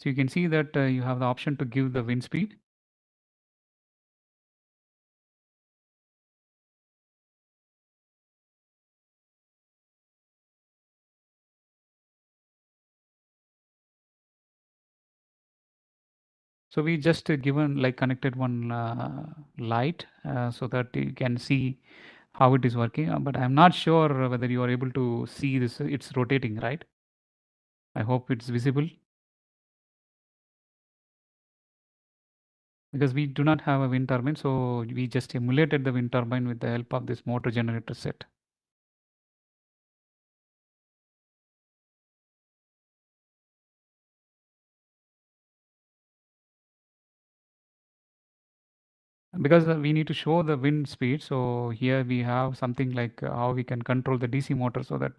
So you can see that you have the option to give the wind speed. So we just given like connected one light so that you can see how it is working. But I'm not sure whether you are able to see this. It's rotating, right? I hope it's visible. Because we do not have a wind turbine, so we just emulated the wind turbine with the help of this motor generator set. Because we need to show the wind speed, so here we have something like how we can control the DC motor so that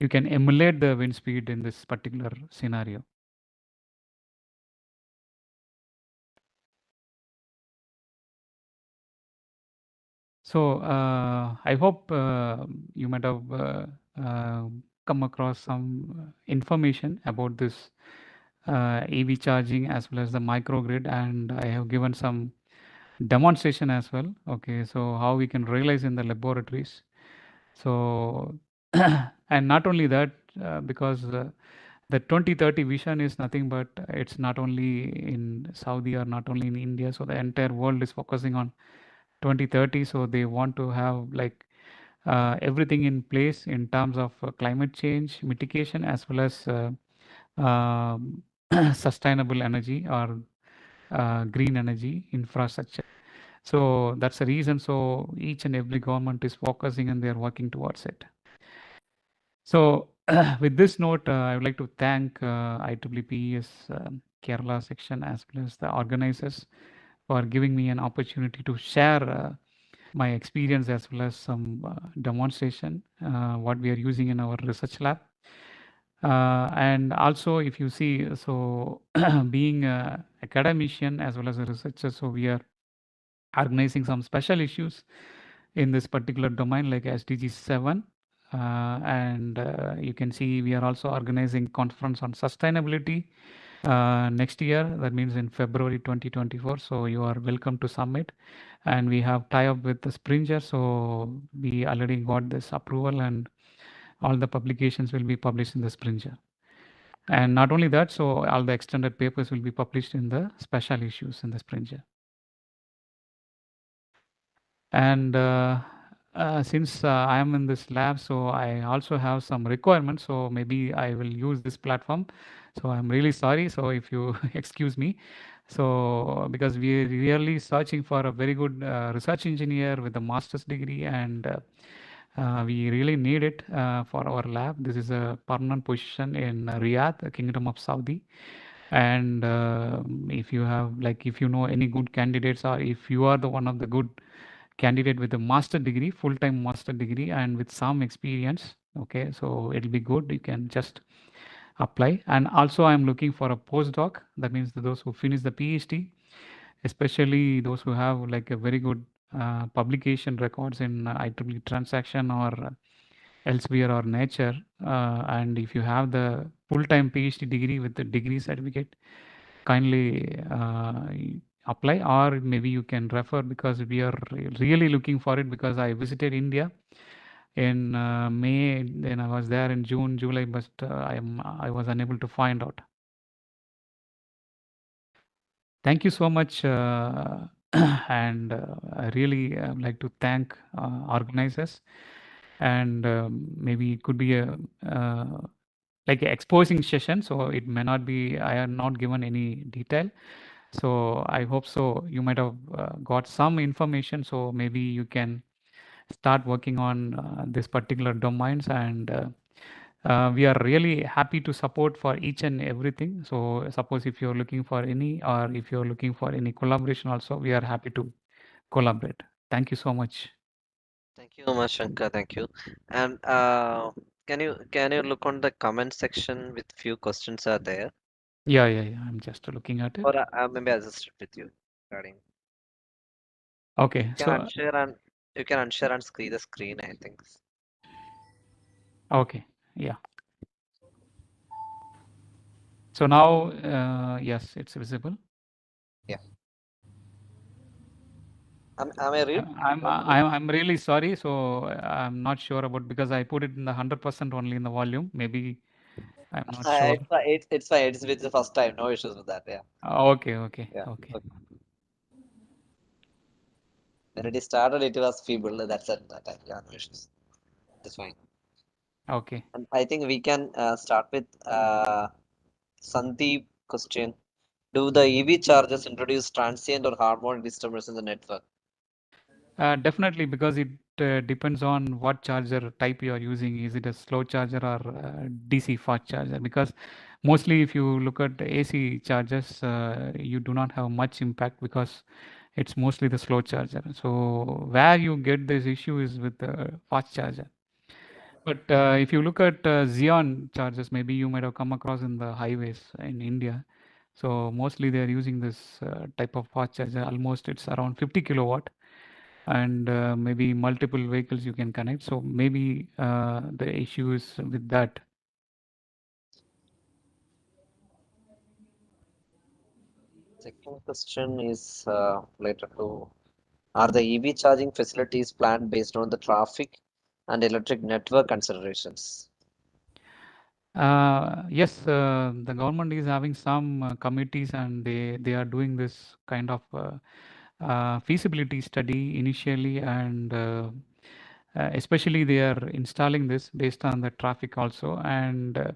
you can emulate the wind speed in this particular scenario. So I hope you might have come across some information about this EV charging as well as the microgrid, and I have given some demonstration as well. Okay, so how we can realize in the laboratories. So and not only that, because the 2030 vision is nothing but it's not only in Saudi or not only in India. So the entire world is focusing on 2030. So they want to have like everything in place in terms of climate change mitigation as well as um, sustainable energy or green energy infrastructure. So that's the reason. So each and every government is focusing and they are working towards it. So with this note, I would like to thank IEEE PES Kerala section as well as the organizers for giving me an opportunity to share my experience as well as some demonstration what we are using in our research lab. And also, if you see, so being a academician as well as a researcher, so we are organizing some special issues in this particular domain like SDG 7. And you can see we are also organizing conference on sustainability next year. That means in February 2024. So you are welcome to submit. And we have tie up with the Springer. So we already got this approval and all the publications will be published in the Springer. And not only that, so all the extended papers will be published in the special issues in the Springer. And since I am in this lab, so I also have some requirements. So maybe I will use this platform. So I'm really sorry. So if you excuse me. So because we are really searching for a very good research engineer with a master's degree, and we really need it for our lab. This is a permanent position in Riyadh, the Kingdom of Saudi. And if you have like if you know any good candidates, or if you are the one of the good candidate with a master degree, full-time master degree, and with some experience, okay, so it'll be good. You can just apply. And also I'm looking for a postdoc. That means those who finish the PhD, especially those who have like a very good publication records in IEEE transaction or elsewhere or nature. And if you have the full-time PhD degree with the degree certificate, kindly apply, or maybe you can refer, because we are really looking for it, because I visited India in May, then I was there in June, July, but I was unable to find out. Thank you so much, and I really like to thank organizers, and maybe it could be a like an exposing session, so it may not be, I have not given any detail. So I hope so you might have got some information, so maybe you can start working on this particular domains, and we are really happy to support for each and everything. So suppose if you're looking for any, or if you're looking for any collaboration also, we are happy to collaborate. Thank you so much. Thank you, Umashankar. Thank you. And can you look on the comment section with few questions are there, Yeah, I'm just looking at it. or maybe I'll just sit with you regarding. Okay, You can so unshare and you can unshare and screen the screen, I think. okay, yeah. So now, yes, it's visible. Yeah. Am I read? I'm really sorry. So I'm not sure about, because I put it in the 100% only in the volume. Maybe I'm not sure. It's fine. It's the first time. No issues with that. Yeah. Okay. Yeah. Okay. When it started, it was feeble. That's it. That time. Yeah. No issues. That's fine. Okay. And I think we can start with Sandeep question. Do the EV chargers introduce transient or harmonic disturbance in the network? Definitely, because it depends on what charger type you are using. Is it a slow charger or DC fast charger? Because mostly, if you look at AC chargers, you do not have much impact, because it's mostly the slow charger. So where you get this issue is with the fast charger. But if you look at Xeon chargers, maybe you might have come across in the highways in India. So mostly they are using this type of fast charger. Almost it's around 50 kilowatt, and maybe multiple vehicles you can connect. So maybe the issue is with that. Second question is related to, are the EV charging facilities planned based on the traffic and electric network considerations? Yes, the government is having some committees, and they are doing this kind of feasibility study initially, and especially they are installing this based on the traffic also. And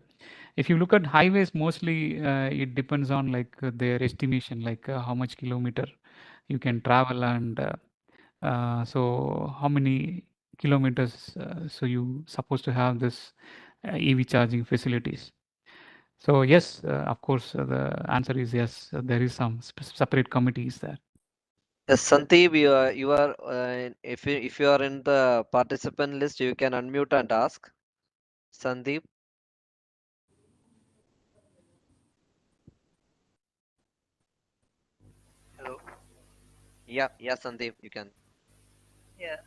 if you look at highways, mostly it depends on like their estimation, like how much kilometer you can travel, and so how many kilometers so you supposed to have this EV charging facilities. So yes, of course, the answer is yes. There is some separate committees there. Sandeep, you are if you are in the participant list, you can unmute and ask. Sandeep. Hello. Yeah, Sandeep, you can. Yeah,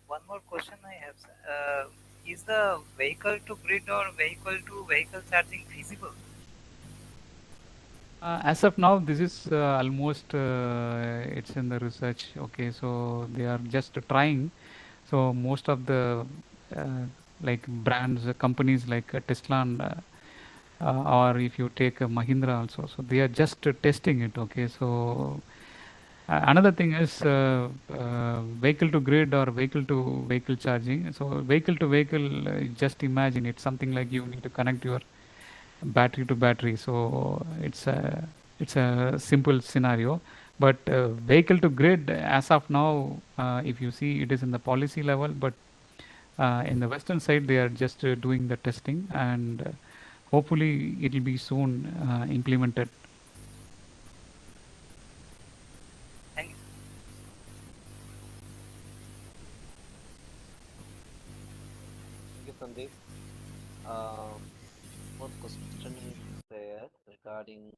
one more question I have. Is the vehicle to grid or vehicle to vehicle charging feasible? As of now, this is almost it's in the research. Okay, so they are just trying. So most of the like brands, companies like Tesla, and or if you take Mahindra also, so they are just testing it. Okay, so another thing is vehicle to grid or vehicle to vehicle charging. So vehicle to vehicle, just imagine it's something like you need to connect your battery to battery. So it's a simple scenario. But vehicle to grid, as of now, if you see, it is in the policy level, but in the western side they are just doing the testing, and hopefully it will be soon implemented. Thank you. Thank you, Sandeep. Uh, More question is there regarding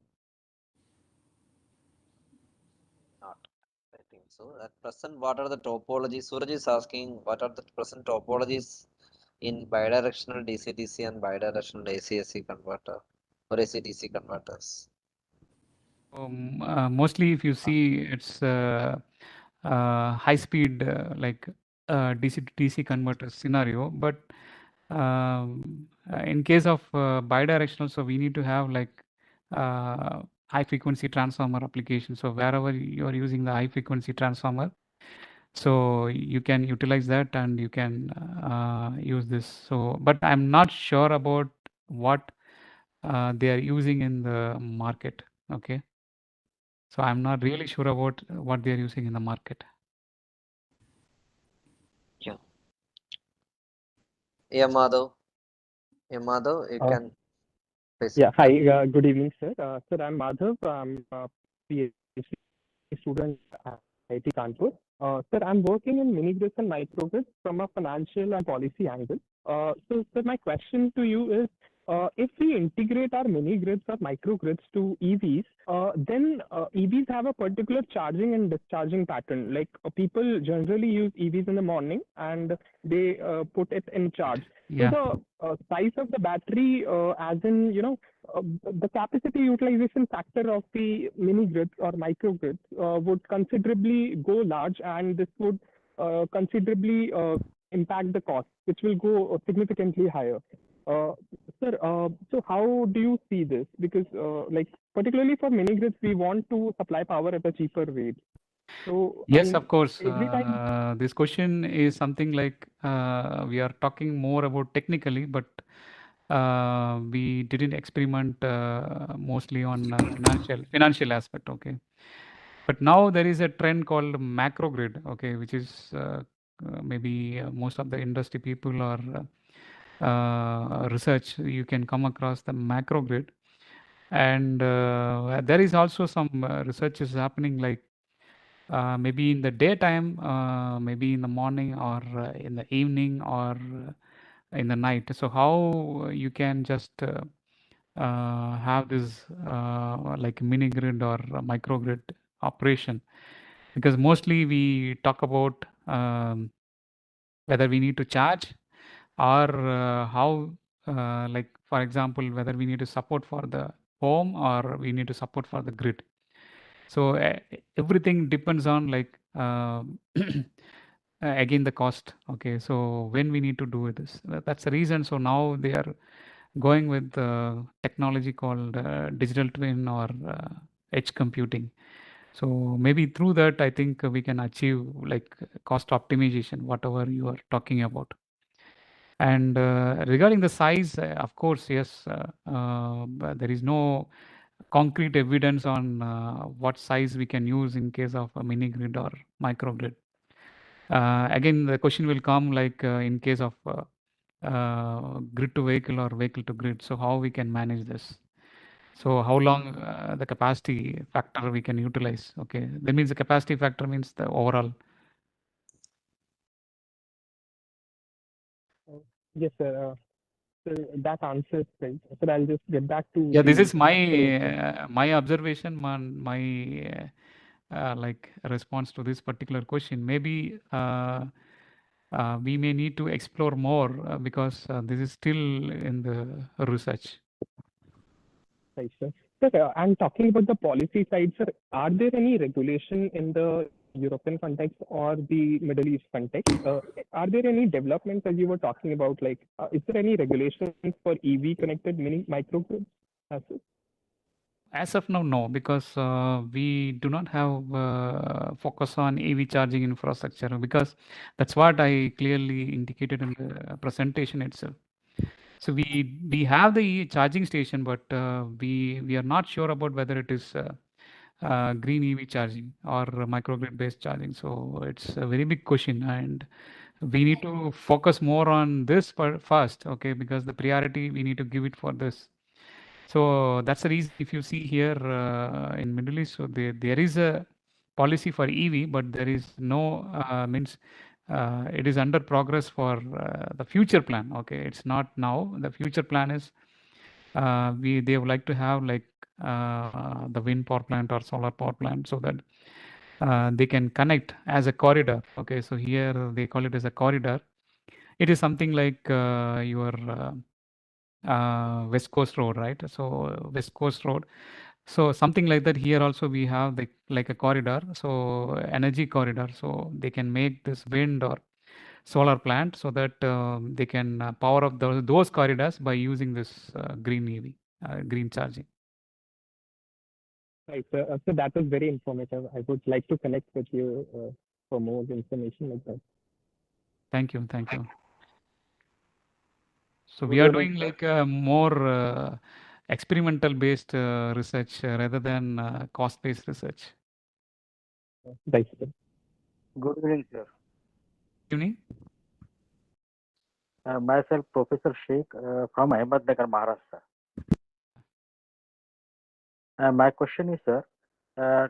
not. I think so. At present, what are the topologies? Suraj is asking what are the present topologies in bidirectional DC-DC and bidirectional AC-AC converter or AC-DC converters? Mostly, if you see, it's high speed, like DC to DC converter scenario. But in case of bidirectional, so we need to have like high frequency transformer application. So wherever you are using the high frequency transformer, so you can utilize that and you can use this. So, but I'm not sure about what they are using in the market. Okay. So I'm not really sure about what they are using in the market. Yeah. Yeah, Madhav. Yeah, Madhav, you can place Yeah, it. hi, good evening, sir. Sir, I'm Madhav. I'm a PhD student at IIT Kanpur. Sir, I'm working in mini-grids and microgrids from a financial and policy angle. So, sir, my question to you is, if we integrate our mini-grids or microgrids to EVs, then EVs have a particular charging and discharging pattern. Like people generally use EVs in the morning and they put it in charge. Yeah. So the size of the battery, as in, the capacity utilization factor of the mini grids or microgrids would considerably go large, and this would considerably impact the cost, which will go significantly higher. Uh, Sir, so how do you see this? Because, like, particularly for mini grids, we want to supply power at a cheaper rate. So, I Yes, mean, of course. every time. This question is something like we are talking more about technically, but we didn't experiment mostly on financial aspect. Okay, but now there is a trend called macrogrid. Okay, which is maybe most of the industry people or research you can come across the macrogrid, and there is also some research is happening like maybe in the daytime, maybe in the morning or in the evening or in the night. So how you can just have this like mini grid or microgrid operation, because mostly we talk about whether we need to charge or how like for example whether we need to support for the home or we need to support for the grid. So everything depends on like again the cost. Okay, so when we need to do this, that's the reason. So now they are going with technology called digital twin or edge computing. So maybe through that, I think we can achieve like cost optimization, whatever you are talking about. And regarding the size, of course, yes, but there is no concrete evidence on what size we can use in case of a mini grid or microgrid. Again, the question will come like in case of grid to vehicle or vehicle to grid. So how we can manage this? So how long the capacity factor we can utilize? Okay, that means the capacity factor means the overall. Yes, sir. So that answers right. So I'll just get back to Yeah, this the is my question. my observation, my like response to this particular question. Maybe we may need to explore more because this is still in the research. Right, sir. Sir, and talking about the policy side, sir, are there any regulation in the European context or the Middle East context? Are there any developments as you were talking about? Like, is there any regulations for EV connected mini microgrids? As such? As of now, no, because we do not have focus on EV charging infrastructure, because that's what I clearly indicated in the presentation itself. So we have the charging station, but we are not sure about whether it is green EV charging or microgrid based charging. So it's a very big question, and we need to focus more on this first, okay? Because the priority we need to give it for this. So that's the reason if you see here in Middle East, so there is a policy for EV, but there is no means it is under progress for the future plan. Okay, it's not now. The future plan is they would like to have like the wind power plant or solar power plant so that they can connect as a corridor. Okay, so here they call it as a corridor. It is something like your West Coast Road, right? So West Coast Road, So something like that here also we have like a corridor, so energy corridor, so they can make this wind or solar plant so that they can power up those corridors by using this green EV, green charging. Right. So that was very informative. I would like to connect with you for more information like that. Thank you, thank you. So we Good are evening, doing sir. like more experimental based research rather than cost based research. Right, sir. Good evening, sir. Evening. Myself, Professor Sheikh from Ahmednagar, Maharashtra. My question is, sir,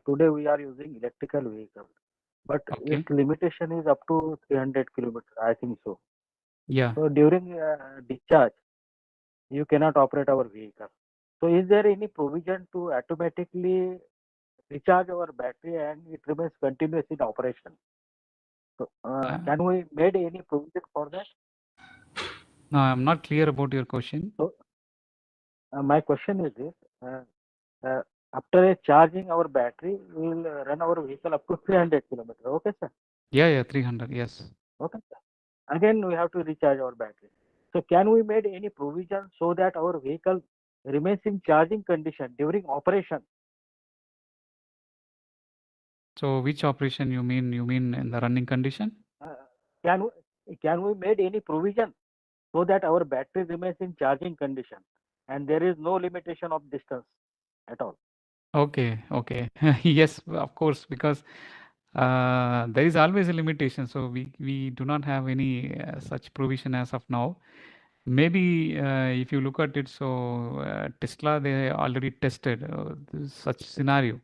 today we are using electrical vehicle, but its Okay. limitation is up to 300 kilometers, I think so. Yeah. So during discharge, you cannot operate our vehicle. So is there any provision to automatically recharge our battery and it remains continuous in operation? So can we made any provision for that? No, I'm not clear about your question. So my question is this. Uh, After charging our battery, we will run our vehicle up to 300 kilometers. Okay, sir. Yeah, 300. Yes. Okay, sir. Again, we have to recharge our battery. So, can we made any provision so that our vehicle remains in charging condition during operation? So which operation you mean? You mean in the running condition? Uh, can we made any provision so that our battery remains in charging condition and there is no limitation of distance at all? Okay, okay. Yes, of course, because there is always a limitation. So we do not have any such provision as of now. Maybe if you look at it, so Tesla they already tested such scenario.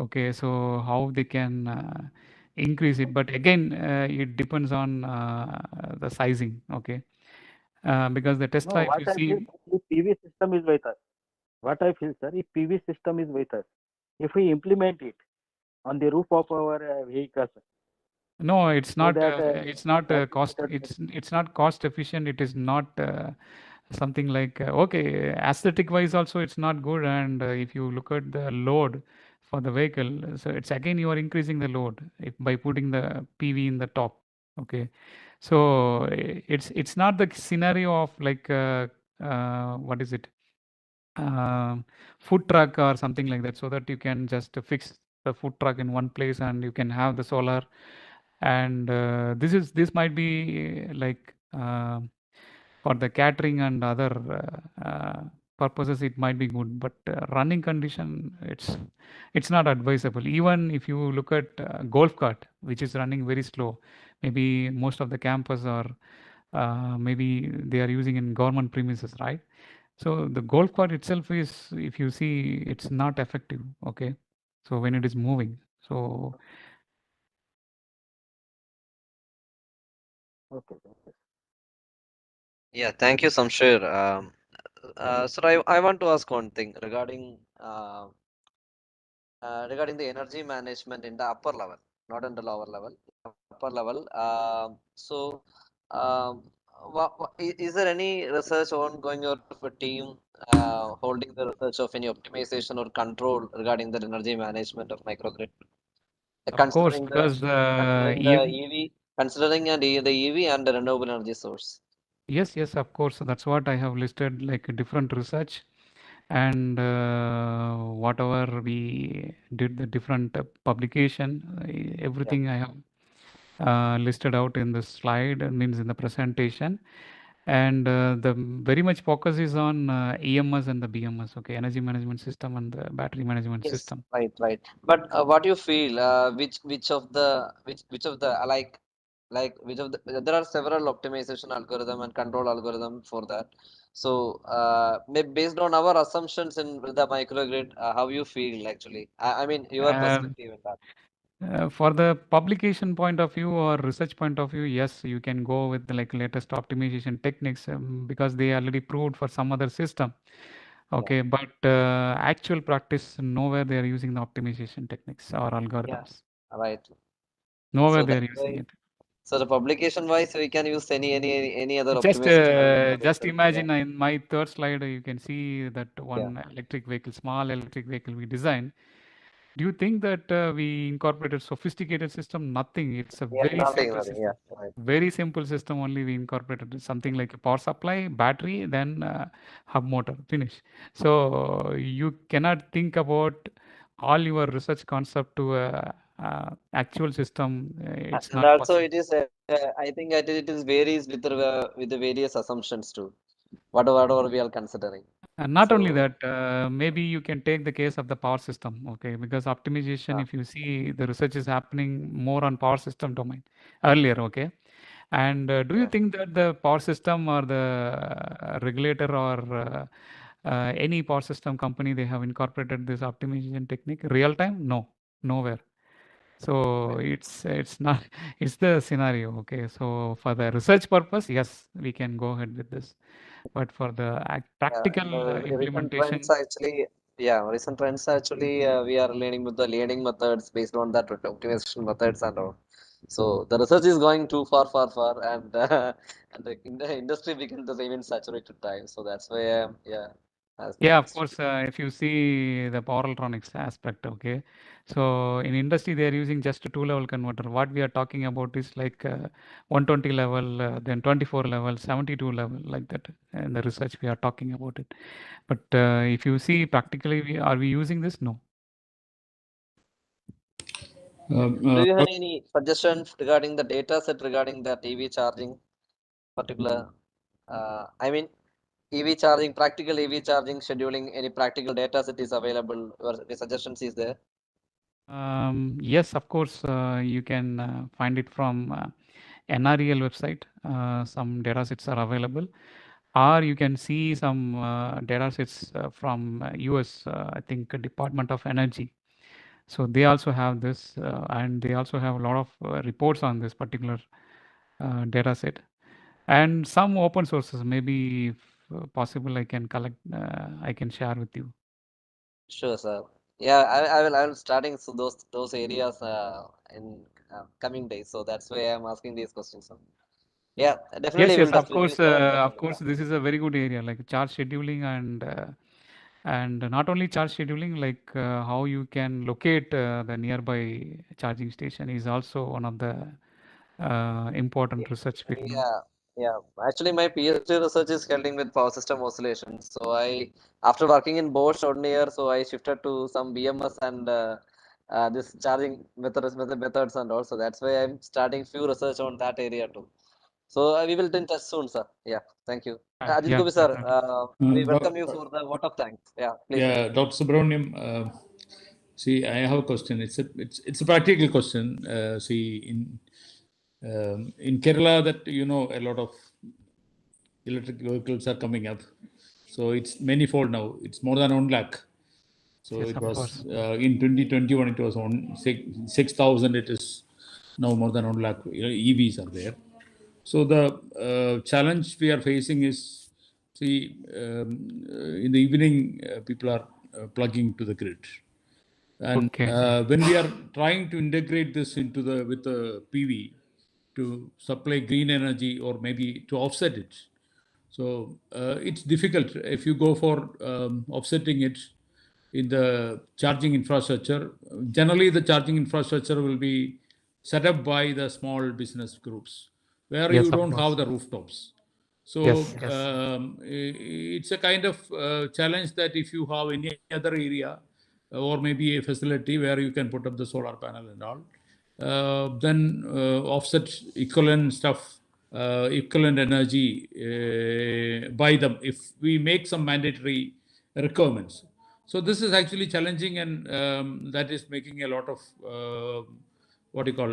Okay, so how they can increase it, but again, it depends on the sizing. Okay, because the No, Tesla, if what you I feel, see, if PV system is with us, what I feel, sir, if PV system is with us, if we implement it on the roof of our vehicles, no, it's so not. that It's not battery cost. method, It's not cost efficient. It is not something like okay, aesthetic wise also it's not good. And if you look at the load for the vehicle, so it's again you are increasing the load if, by putting the PV in the top. Okay, so it's not the scenario of like what is it? Food truck or something like that, so that you can just fix the food truck in one place and you can have the solar. And this might be like for the catering and other purposes it might be good, but running condition it's not advisable. Even if you look at golf cart which is running very slow, maybe most of the campus or maybe they are using in government premises, right? So the golf cart itself is, if you see, it's not effective. Okay, so when it is moving, so okay, okay. Yeah, thank you, Samshir. Sir, I want to ask one thing regarding the energy management in the upper level, not in the lower level, upper level. Um, is there any research ongoing or a team holding the research of any optimization or control regarding the energy management of microgrid? of course, Considering the because considering the EM, EV, considering the EV and the renewable energy source. yes, of course, that's what I have listed, like different research and whatever we did, the different publication, Yeah. everything I have listed out in the slide, means in the presentation. And the very much focus is on EMS and the BMS, okay, energy management system and the battery management Yes, system. right. But what do you feel? Which of the like which of the there are several optimization algorithm and control algorithm for that. So based on our assumptions in the microgrid, how you feel actually? I mean your Um, perspective in that. For the publication point of view or research point of view, yes, you can go with the like latest optimization techniques because they already proved for some other system. Yeah, Okay, but actual practice, nowhere they are using the optimization techniques or yeah, algorithms. right. Nowhere So they that's are using why it. So the publication wise, we can use any other optimization. Just imagine in my third slide, you can see that Yeah. one electric vehicle, small electric vehicle we designed. Do you think that we incorporated sophisticated system? Nothing. It's a Yeah, very nothing, simple nothing. Yeah, system. right. Very simple system. Only we incorporated something like a power supply, battery, then hub motor. Finish. So you cannot think about all your research concept to actual system. It's And not also possible. it is, I think it is varies with the various assumptions too. Whatever we are considering. And not only So, that, maybe you can take the case of the power system, okay? Because optimization, uh, if you see, the research is happening more on power system domain earlier, okay? And do you yeah. think that the power system or the regulator or any power system company, they have incorporated this optimization technique real time? No, nowhere. So Right. it's not it's the scenario, okay? So for the research purpose, yes, we can go ahead with this. But for the practical implementation, Recent trends actually, we are learning with the learning methods based on that optimization methods and all. So the research is going too far, and and in the industry became the even saturated time. So that's why, yeah, asking yeah, of this. course, if you see the power electronics aspect, okay. So in industry, they are using just a two-level converter. What we are talking about is like 120 level, then 24 level, 72 level, like that. In the research, we are talking about it. But if you see practically, are we using this? No. Do you have any suggestions regarding the data set regarding that EV charging particular? I mean, EV charging, practical EV charging scheduling, any practical data set is available or the suggestions is there? Yes, of course, you can find it from NREL website. Some data sets are available, or you can see some data sets from US, I think Department of Energy. So they also have this, and they also have a lot of reports on this particular data set, and some open sources. Maybe if possible, I can collect, I can share with you. Sure, sir. Yeah, I will starting so those areas in coming days. So that's why I'm asking these questions. Sir. Yeah, Yes, definitely we'll yes, touch with you, sir. of Definitely, course, this is a very good area, like charge scheduling and not only charge scheduling, like how you can locate the nearby charging station is also one of the yeah. important research field. No? Yeah, yeah. Actually, my PhD research is dealing with power system oscillations. So after working in Bosch 1 year, so I shifted to some BMS and this charging methods and also that's why I'm starting few research on that area too. So we will be in touch soon, sir. Yeah, thank you. Yeah, Ajit yeah, Gopi, sir, definitely. we welcome you for the vote of thanks. Yeah, please. Yeah, Dr. Subramaniam, see, I have a question. It's a practical question. See, in Kerala, that a lot of electric vehicles are coming up. So it's manifold now. It's more than 1 lakh. So Yes, it of was course. in 2021. It was on 6,000. It is now more than 1 lakh. EVs are there. So the challenge we are facing is, see, in the evening, people are plugging to the grid, and Okay. when we are trying to integrate this into the with the PV to supply green energy or maybe to offset it, so it's difficult if you go for offsetting it in the charging infrastructure. Generally, the charging infrastructure will be set up by the small business groups where you Yes, of don't have course. the rooftops. So Yes, yes. it's a kind of challenge that if you have any other area or maybe a facility where you can put up the solar panel and all, then offset equivalent stuff, equivalent energy by them if we make some mandatory requirements. So this is actually challenging, and that is making a lot of what you call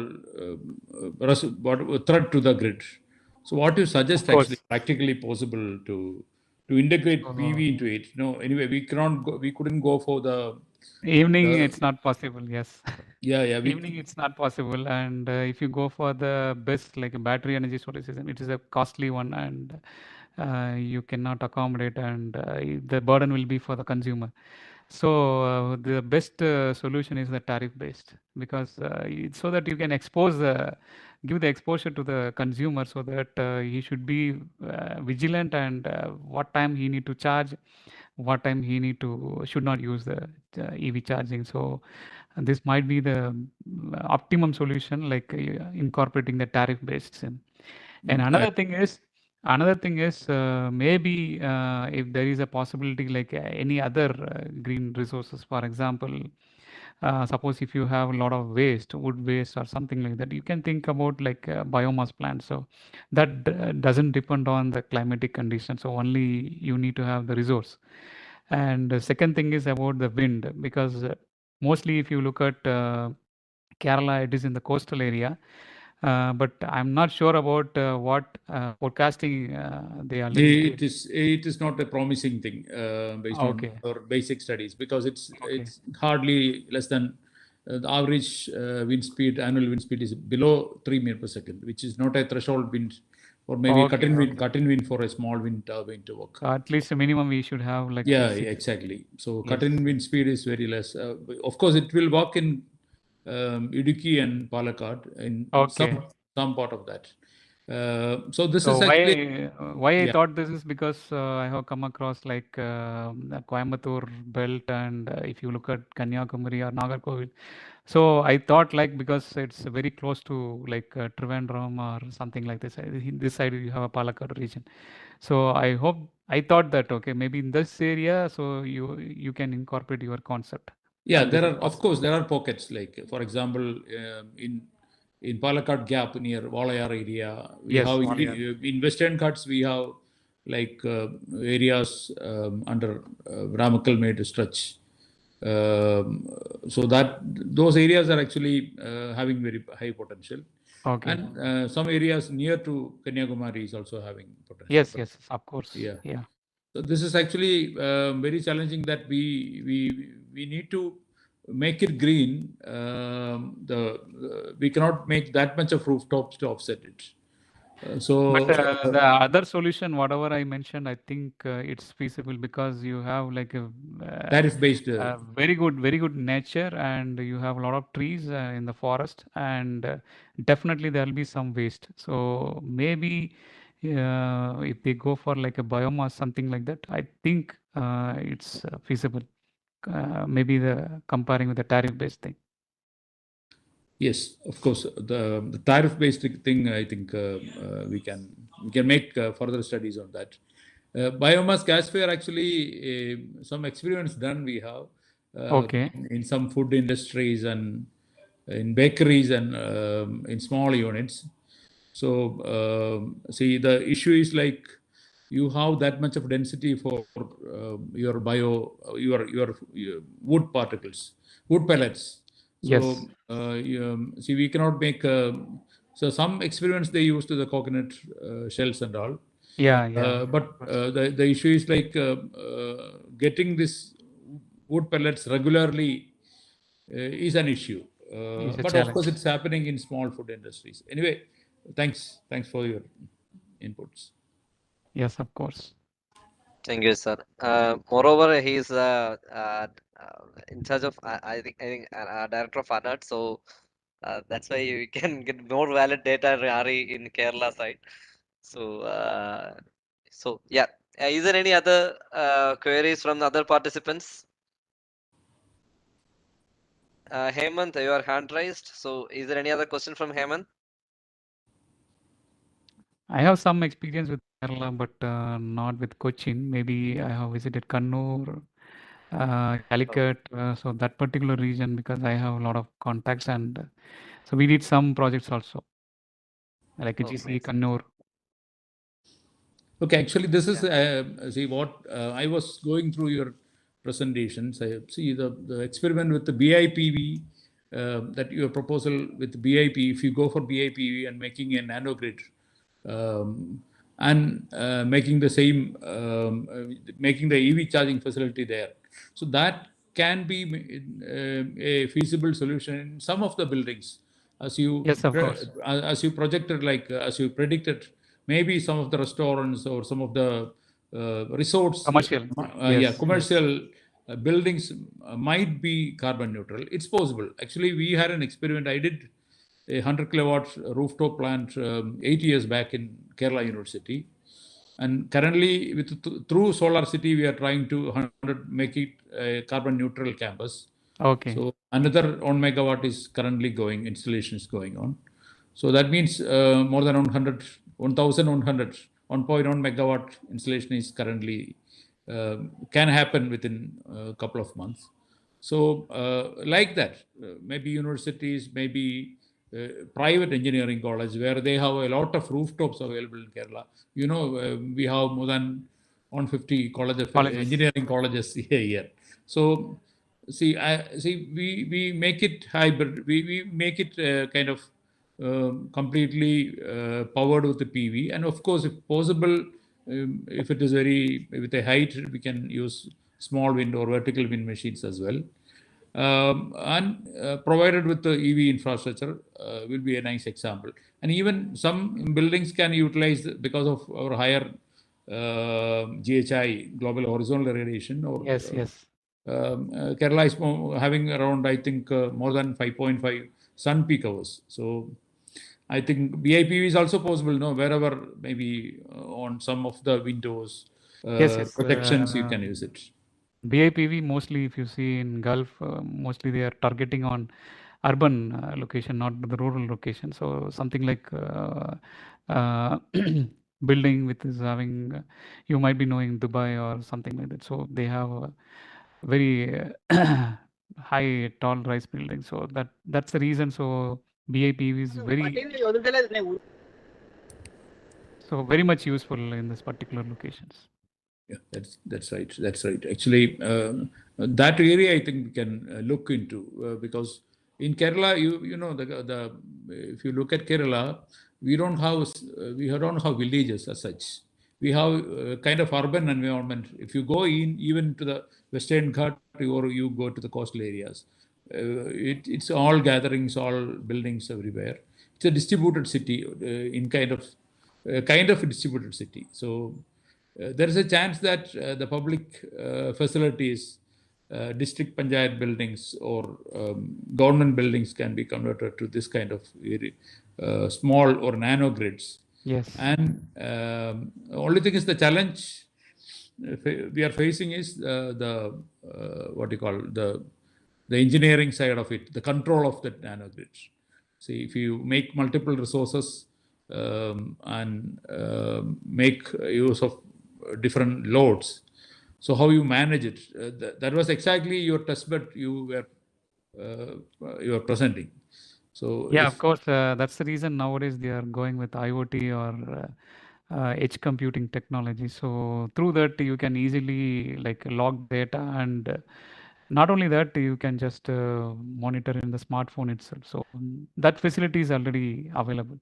threat to the grid. So what you Of suggest actually course. practically possible to integrate Uh, PV into it? No, anyway, we couldn't go for Evening, the it's not possible. Yes. yeah we Evening, it's not possible. And if you go for the best, like a battery energy storage system, it is a costly one, and you cannot accommodate, and the burden will be for the consumer. So the best solution is the tariff based, because so that you can expose the give the exposure to the consumer so that he should be vigilant and what time he need to charge, what time he should not use the EV charging. So this might be the optimum solution, like incorporating the tariff-based SIM. And another thing is maybe if there is a possibility like any other green resources, for example, suppose if you have a lot of waste, wood waste or something like that, you can think about like biomass plants. So that doesn't depend on the climatic conditions. So only you need to have the resource. And the second thing is about the wind, because mostly if you look at Kerala, it is in the coastal area. But I'm not sure about what forecasting they are looking at. It is not a promising thing based on Okay. our basic studies, because it's Okay. hardly less than the average annual wind speed is below 3 meters per second, which is not a threshold wind, or maybe Okay, cut in wind for a small wind turbine to work. So at least a minimum we should have like Yeah, exactly. So cut in Yes. wind speed is very less. Of course, it will work in Idukki and Palakkad in Okay. some part of that. So this So is actually why I yeah. thought this is because I have come across like the Coimbatore belt, and if you look at Kanyakumari or Nagarkovil, so I thought like because it's very close to like Trivandrum or something like this. This side you have a Palakkad region. So I thought that okay, maybe in this area, so you can incorporate your concept. Yeah, And this there is are, of possible. course, there are pockets, like, for example, in Palakkad Gap near Walayar area, we Yes, have Walayar. in Western Ghats, we have like areas under Ramakkal made stretch. So that those areas are actually having very high potential. Okay. And some areas near to Kanyakumari is also having potential. Yes, yes, of course. Yeah. Yeah. So this is actually very challenging, that we need to make it green. We cannot make that much of rooftops to offset it. But the other solution, whatever I mentioned, I think it's feasible because you have like a tariff-based. very good nature, and you have a lot of trees in the forest, and definitely there will be some waste. So maybe if they go for like a biomass, something like that, I think it's feasible. Maybe the comparing with the tariff-based thing. Yes, of course. The tariff-based thing, I think we can make further studies on that. Biomass gas fire, actually, some experiments done we have Okay. in some food industries and in bakeries and in small units. So see, the issue is like you have that much of density for your wood particles, wood pellets. Yes. So see, we cannot make. So some experiments they used the coconut shells and all. Yeah, yeah. But the issue is like getting this wood pellets regularly is an issue. It's a But of course, challenge. it's happening in small food industries. Anyway, thanks for your inputs. Yes, of course. Thank you, sir. Moreover, he is in charge of I think director of ANAT, so that's why you can get more valid data, Ari, in Kerala side. So yeah. Is there any other queries from the other participants? Hemant, your hand raised. So is there any other question from Hemant? I have some experience with Kerala, but not with Cochin. Maybe I have visited Kannur, Calicut, so that particular region, because I have a lot of contacts, and so we did some projects also, like GC nice. Kannur. Okay, actually, this is see what I was going through your presentations. I see the experiment with the BIPV, that your proposal with BIP. If you go for BIPV and making a nanogrid, and making the same, making the EV charging facility there, so that can be a feasible solution in some of the buildings, as you Yes, of course. as you projected, like as you predicted. Maybe some of the restaurants or some of the resorts, Commercial. yeah, Yes, commercial buildings might be carbon neutral. It's possible. Actually, we had an experiment. I did a 100 kilowatt rooftop plant 8 years back in Kerala University. And currently, through Solar City, we are trying to make it a carbon neutral campus. Okay. So another 1 megawatt is currently going, installation is going on. So that means more than 1,100 megawatt installation is currently can happen within a couple of months. So like that, maybe universities, maybe private engineering college where they have a lot of rooftops available in Kerala. You know, we have more than 150 colleges. Engineering colleges here. So see, we make it hybrid. We make it kind of completely powered with the PV, and of course, if possible, if it is with a height, we can use small wind or vertical wind machines as well. And provided with the EV infrastructure will be a nice example. And even some buildings can utilize because of our higher GHI, global horizontal radiation, or yes. Kerala is having around, I think, more than 5.5 sun peak hours. So I think BIPV is also possible, no, wherever maybe on some of the windows Yes. projections you can use it. BIPV mostly, if you see in Gulf, mostly they are targeting on urban location, not the rural location. So something like building with is having, you might be knowing Dubai or something like that. So they have a very high, tall rise building. So that's the reason. So BIPV is very much useful in this particular locations. Yeah, that's right. That's right. Actually, that area I think we can look into because in Kerala, you know the if you look at Kerala, we don't have villages as such. We have kind of urban environment. If you go even to the Western Ghat or you go to the coastal areas, it's all gatherings, all buildings everywhere. It's a distributed city in kind of a distributed city. So there is a chance that the public facilities, district panchayat buildings or government buildings can be converted to this kind of small or nano grids. Yes. And only thing is the challenge we are facing is the what you call the engineering side of it, the control of the nano grids. See, if you make multiple resources and make use of different loads, so how you manage it? That was exactly your test bed you were presenting. So yeah, of course, that's the reason nowadays they are going with IoT or edge computing technology. So through that you can easily like log data, and not only that, you can just monitor in the smartphone itself. So that facility is already available.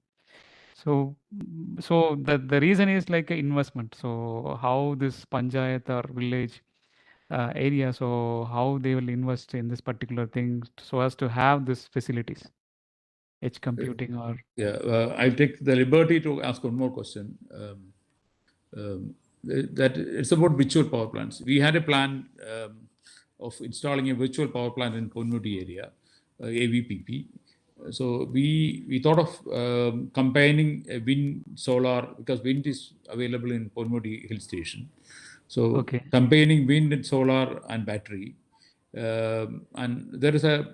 So the reason is like an investment. So how this panchayat or village area, so how they will invest in this particular thing so as to have these facilities, edge computing or yeah, I'll take the liberty to ask one more question. That it's about virtual power plants. We had a plan of installing a virtual power plant in Ponmudi area, AVPP. So we thought of combining wind, solar, because wind is available in Ponmudi hill station. So okay. combining wind and solar and battery, and there is a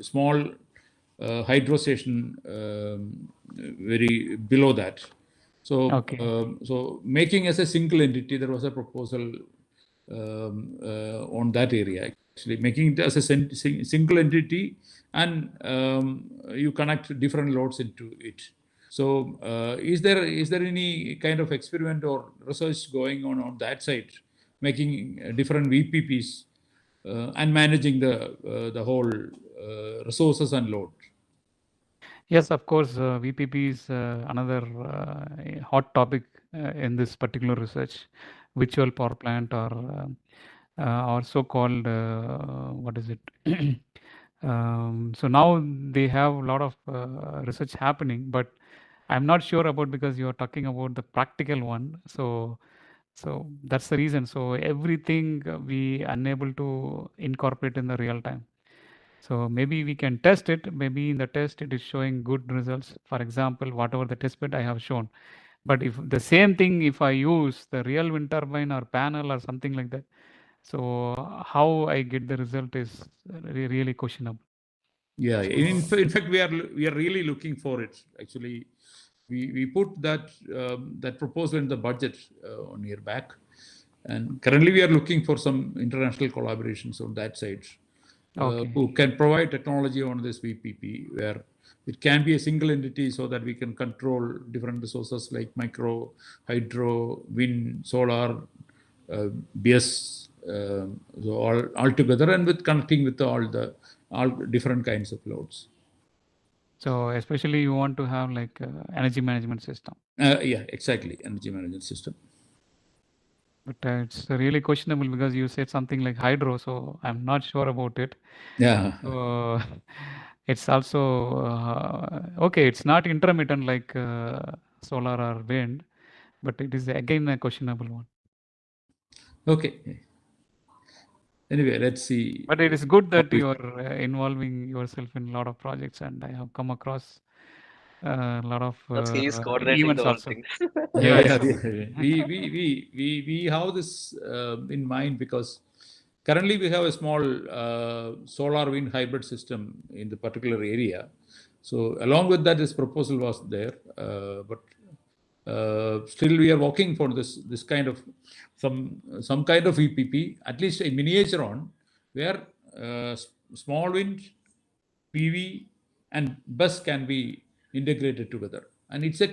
small hydro station very below that. So, Okay. so making as a single entity, there was a proposal on that area. Actually, making it as a single entity, and you connect different loads into it. So, is there any kind of experiment or research going on that side, making different VPPs and managing the whole resources and load? Yes, of course, VPP is another hot topic in this particular research, virtual power plant or so-called, what is it? So now they have a lot of research happening, but I'm not sure about, because you're talking about the practical one. So that's the reason. So everything we unable to incorporate in the real time. So maybe we can test it. Maybe in the test it is showing good results. For example, whatever the test bed I have shown. But if the same thing, if I use the real wind turbine or panel or something like that, so how I get the result is really questionable. Yeah, in fact, we are really looking for it. Actually, we put that proposal in the budget 1 year back, and currently we are looking for some international collaborations on that side, Okay. who can provide technology on this VPP, where it can be a single entity, so that we can control different resources like micro, hydro, wind, solar, BS, so all together, and with connecting with all different kinds of loads. So especially you want to have like energy management system. Yeah, exactly, energy management system. But it's really questionable because you said something like hydro, so I'm not sure about it. Yeah. So it's also okay. It's not intermittent like solar or wind, but it is again a questionable one. Okay. Anyway, let's see. But it is good that you are involving yourself in a lot of projects, and I have come across a lot of Because he is coordinating the events whole also. thing. Yeah. We have this in mind, because currently we have a small solar wind hybrid system in the particular area. So along with that, this proposal was there, but still we are working for this kind of some kind of EPP, at least a miniature on, where small wind, PV, and bus can be integrated together, and it's a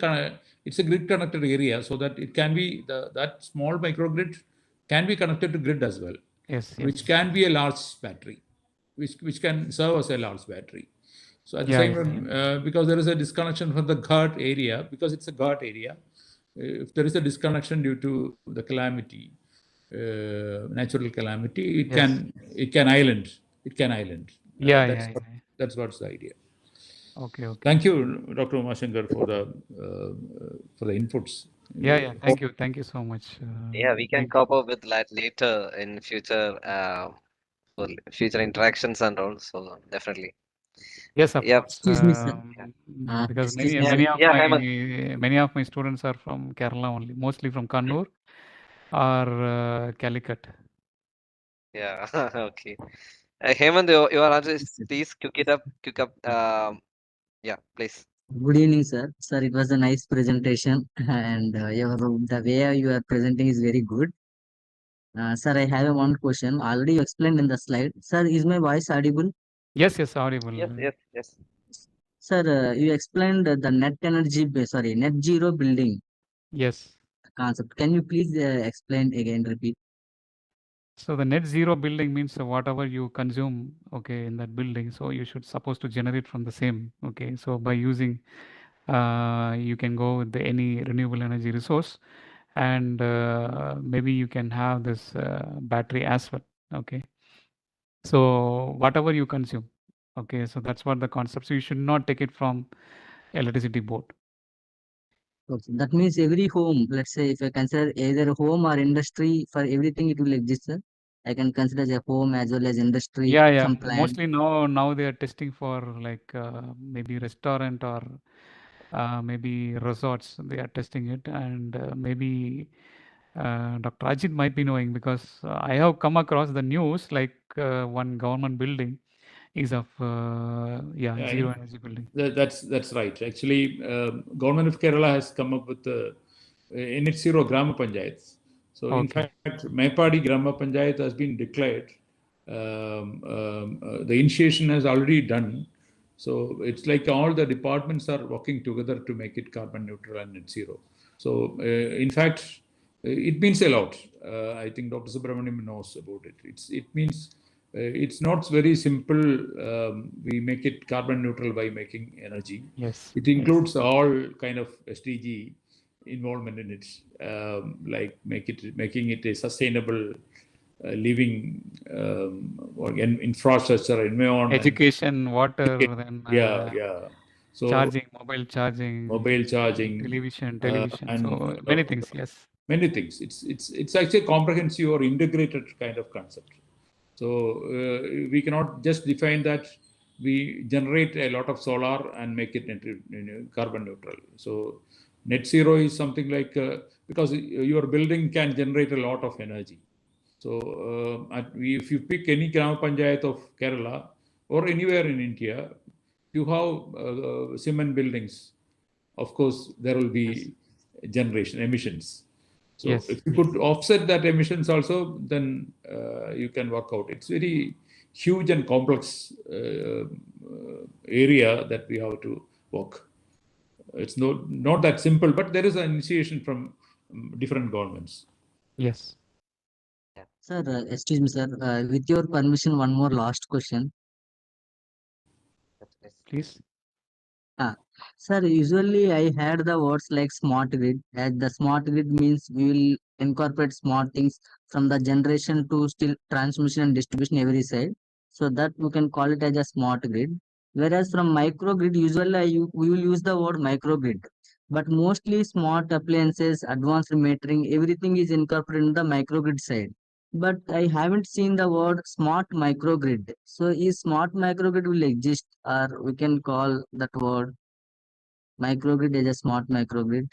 grid connected area, so that it can be that small microgrid can be connected to grid as well, Yes. which can be a large battery, which can serve as a large battery. So at the Yeah, same time, because there is a disconnection from the Ghat area, because it's a Ghat area, if there is a disconnection due to the calamity, natural calamity, it can island. It can island. Yeah. That's what's the idea. Okay. Thank you, Dr. Umashankar, for the inputs. Yeah. Thank you so much. Yeah, we can cover with that later in future for future interactions and all. So definitely. Yes, of Yep. course. Excuse me, sir. Because Excuse many me. many of Yeah, my Hemant. many of my students are from Kerala only, mostly from Kannur or Calicut. Yeah. Okay. Hemant, your answer is please quick up. Yeah, please. Good evening, sir. Sir, it was a nice presentation, and the way you are presenting is very good. Sir, I have one question. Already you explained in the slide. Sir, is my voice audible? Yes, audible. Yes. Sir, you explained the net zero building Yes. concept. Can you please explain again, repeat? So the net zero building means whatever you consume, okay, in that building, so you should supposed to generate from the same, okay. So by using, you can go with any renewable energy resource, and maybe you can have this battery as well, okay. So whatever you consume, okay, so that's what the concept. So you should not take it from electricity board. Okay. That means every home, let's say if I consider either home or industry, for everything it will exist, sir. I can consider as a home as well as industry, Yeah. some plant. Mostly now they are testing for like maybe restaurant or maybe resorts. They are testing it, and maybe Dr. Ajit might be knowing, because I have come across the news like one government building is of zero energy building. That's right. Actually, Government of Kerala has come up with net zero Grama Panchayats. So in fact, Mepadi Grama Panchayat has been declared. The initiation has already done. So it's like all the departments are working together to make it carbon neutral and net zero. So in fact, it means a lot. I think Dr. Subramaniam knows about it. It means it's not very simple. We make it carbon neutral by making energy. Yes. It includes all kind of SDG involvement in it, like making it a sustainable living, infrastructure, environment, Education, water, then So charging, mobile charging, television. and So many things. Yes. many things. It's actually a comprehensive or integrated kind of concept. So we cannot just define that we generate a lot of solar and make it carbon neutral. So net zero is something like, because your building can generate a lot of energy. So if you pick any Gram Panchayat of Kerala or anywhere in India, you have cement buildings. Of course, there will be generation emissions. So Yes. if you could offset that emissions also, then you can work out. It's very huge and complex area that we have to work. It's not that simple, but there is an initiation from different governments. Yes. Sir, excuse me, sir. With your permission, one more last question. Please. Sir, usually I heard the words like smart grid. As the smart grid means we will incorporate smart things from the generation to still transmission and distribution every side. So that we can call it as a smart grid. Whereas from microgrid, usually we will use the word microgrid. But mostly smart appliances, advanced metering, everything is incorporated in the microgrid side. But I haven't seen the word smart microgrid. So is smart microgrid will exist, or we can call that word microgrid as a smart microgrid?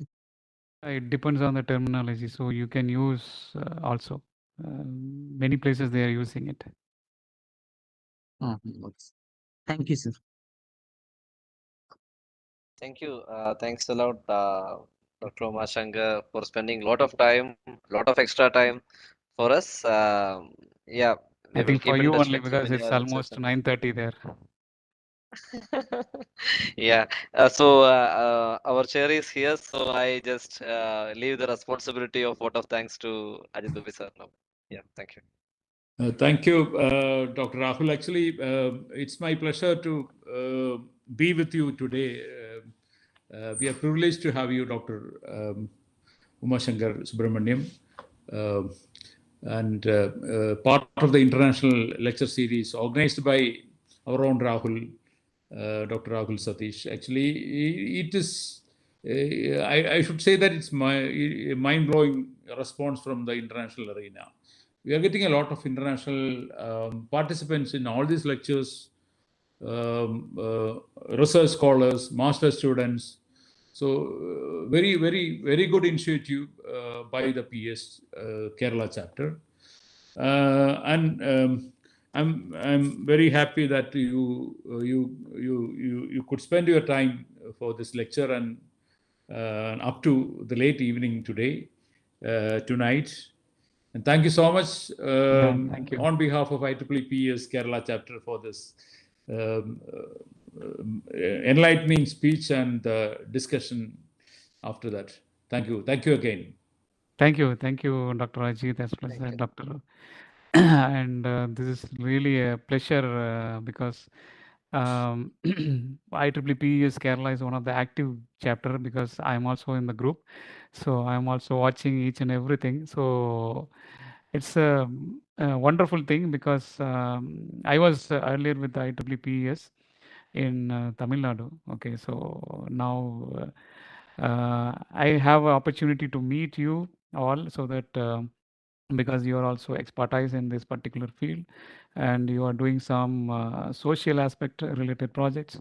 It depends on the terminology. So you can use also. Many places they are using it. Oh, okay. Thank you, sir. Thank you. Thanks a lot, Dr. Umashankar, for spending a lot of time, lot of extra time for us. Yeah, we I will think for keep in you touch only with you because in it's your almost session. 9:30 there. Yeah. So our chair is here, so I just leave the responsibility of vote of thanks to Ajit Dubey sir now. Yeah. Thank you. Thank you, Dr. Rahul. Actually, it's my pleasure to be with you today. We are privileged to have you, Dr. Umashankar Subramaniam, and part of the international lecture series organized by our own Rahul, Dr. Rahul Satish. Actually, it is, I should say that it's a mind-blowing response from the international arena. We are getting a lot of international participants in all these lectures, research scholars, master students. So very, very, very good initiative by the PS Kerala chapter. And I'm very happy that you could spend your time for this lecture and up to the late evening today, tonight. And thank you so much Thank you. on behalf of IEEE PES Kerala Chapter for this enlightening speech and discussion after that. Thank you. Thank you again. Thank you, Dr. Ajit, as well as Dr. And this is really a pleasure because IEEE PES Kerala is one of the active chapter because I'm also in the group. So I'm also watching each and everything. So it's a wonderful thing because I was earlier with the IEEE PES in Tamil Nadu. Okay, so now I have an opportunity to meet you all so that because you are also expertise in this particular field and you are doing some social aspect related projects.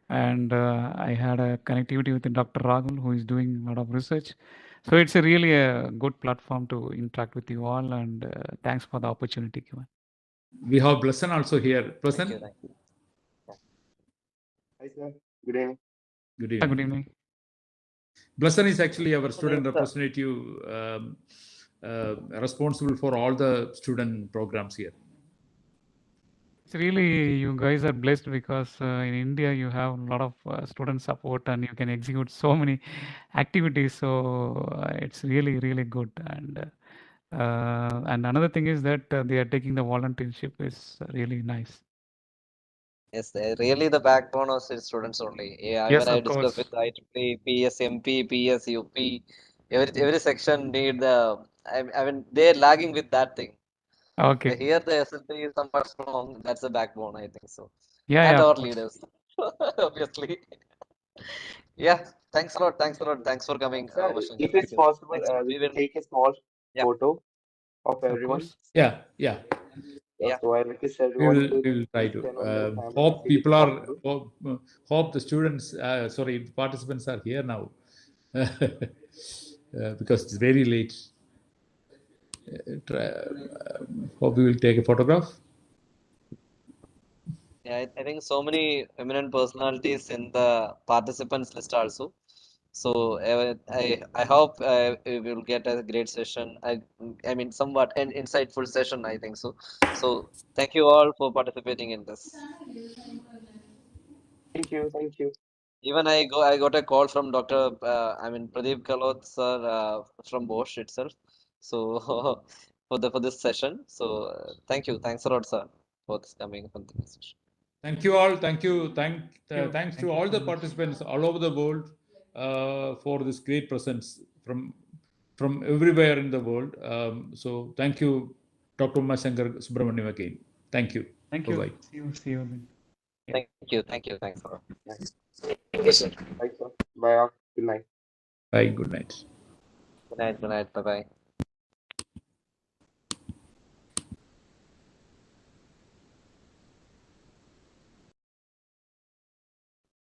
And I had a connectivity with Dr. Rahul, who is doing a lot of research. So it's really a good platform to interact with you all, and thanks for the opportunity given. We have Blasan also here. Blasan? Thank you. Hi, sir. Good evening. Good evening. Good evening. Blasan is actually our student representative, responsible for all the student programs here. It's really, you guys are blessed because in India you have a lot of student support and you can execute so many activities. So it's really, really good. And another thing is that they are taking the volunteership is really nice. Yes, really the backbone of students only. Yeah, Yes, when I of discuss course. with IEEE, PS, MP, PS, UP, every section need the. I mean, they're lagging with that thing. Okay. Here the SLT is somewhat strong. That's the backbone, I think so. Yeah, And yeah, of our course. leaders, obviously. Yeah, thanks a lot. Thanks a lot. Thanks for coming, Sir, Umashankar. if Thank it's you. possible, Thanks a lot. we We could will. take a small Yeah. photo of Of everyone. course. Yeah, yeah. Yeah. So I like you said, We what will try to. Hope people are, hope the students, sorry, the participants are here now. Because it's very late. Hope we will take a photograph. Yeah, I think so many eminent personalities in the participants list also. So I hope we will get a great session. I mean somewhat an insightful session, I think so. So thank you all for participating in this. Thank you. Thank you. Even I got a call from Dr. Pradeep Kalot sir from Bosch itself. So for this session. So thanks a lot, sir, for this coming for the session. Thank you all. Thank you. Thanks Thank to you all so the much. participants all over the world for this great presence from everywhere in the world. So thank you, Dr. Umashankar Subramaniam again. Thank you. Thank Bye you. bye. See you then. Yeah. Thank you, thanks a lot. Yeah. Bye, sir. Bye. Good night. Bye. Good night. Good night, bye bye.